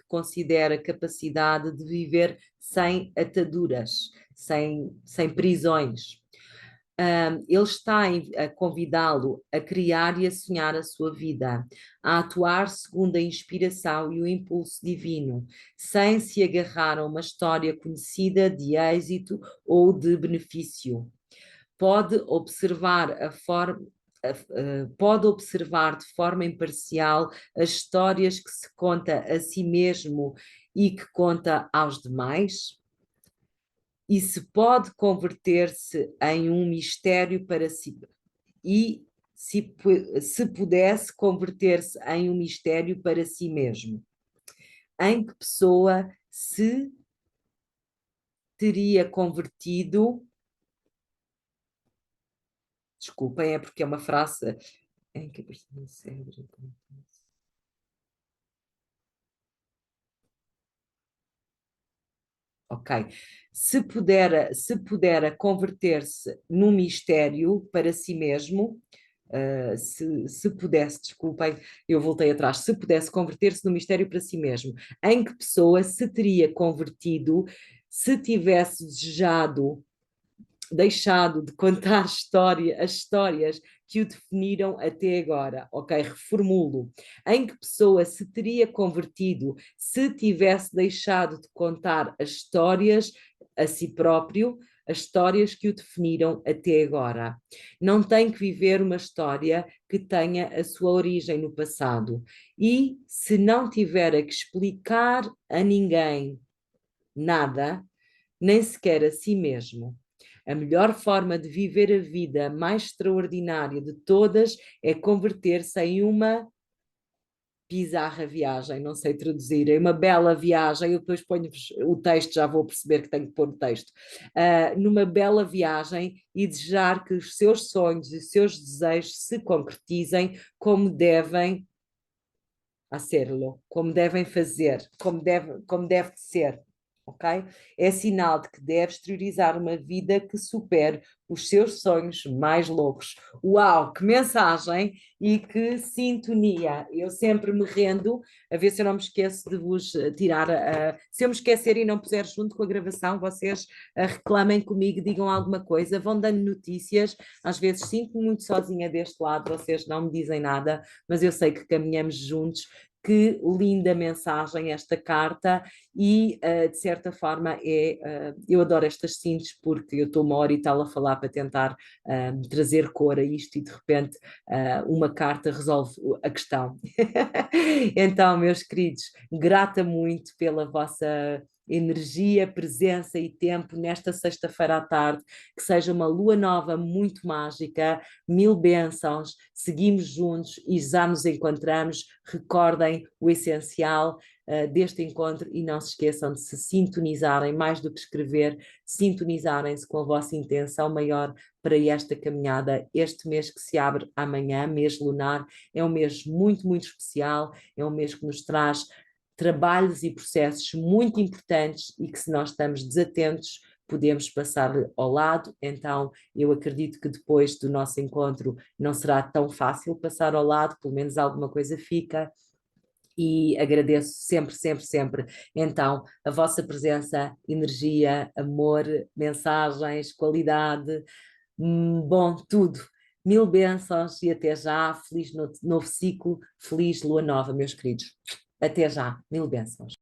considere a capacidade de viver sem ataduras, sem prisões. Ele está a convidá-lo a criar e a sonhar a sua vida, a atuar segundo a inspiração e o impulso divino, sem se agarrar a uma história conhecida de êxito ou de benefício. Pode observar pode observar de forma imparcial as histórias que se conta a si mesmo e que conta aos demais, e se pode converter-se em um mistério para si, e se pudesse converter-se em um mistério para si mesmo, em que pessoa se teria convertido? Desculpem, é porque é uma frase em que ok. Se pudera converter-se num mistério para si mesmo, se pudesse, desculpem, eu voltei atrás, se pudesse converter-se num mistério para si mesmo, em que pessoa se teria convertido se tivesse desejado deixado de contar as histórias que o definiram até agora. Ok, reformulo. Em que pessoa se teria convertido se tivesse deixado de contar as histórias a si próprio, as histórias que o definiram até agora? Não tem que viver uma história que tenha a sua origem no passado. E se não tiver a que explicar a ninguém nada, nem sequer a si mesmo, a melhor forma de viver a vida mais extraordinária de todas é converter-se em uma bizarra viagem, não sei traduzir, é uma bela viagem, eu depois ponho-vos o texto, já vou perceber que tenho que pôr o texto, numa bela viagem e desejar que os seus sonhos e os seus desejos se concretizem como devem hacerlo, como devem fazer, como deve ser, ok? É sinal de que deve exteriorizar uma vida que supere os seus sonhos mais loucos. Uau, que mensagem e que sintonia! Eu sempre me rendo, a ver se eu não me esqueço de vos tirar, se eu me esquecer e não puser junto com a gravação, vocês reclamem comigo, digam alguma coisa, vão dando notícias, às vezes sinto-me muito sozinha deste lado, vocês não me dizem nada, mas eu sei que caminhamos juntos. Que linda mensagem esta carta e, de certa forma, eu adoro estas síntese porque eu estou uma hora e tal a falar para tentar trazer cor a isto e, de repente, uma carta resolve a questão. Então, meus queridos, grata muito pela vossa energia, presença e tempo nesta sexta-feira à tarde, que seja uma lua nova muito mágica, mil bênçãos, seguimos juntos e já nos encontramos, recordem o essencial deste encontro e não se esqueçam de se sintonizarem, mais do que escrever, sintonizarem-se com a vossa intenção maior para esta caminhada. Este mês que se abre amanhã, mês lunar, é um mês muito, muito especial, é um mês que nos traz trabalhos e processos muito importantes e que, se nós estamos desatentos, podemos passar ao lado. Então eu acredito que depois do nosso encontro não será tão fácil passar ao lado, pelo menos alguma coisa fica. E agradeço sempre, sempre, sempre, então, a vossa presença, energia, amor, mensagens, qualidade, bom, tudo. Mil bênçãos e até já. Feliz novo ciclo, feliz lua nova, meus queridos. Até já. Mil bênçãos.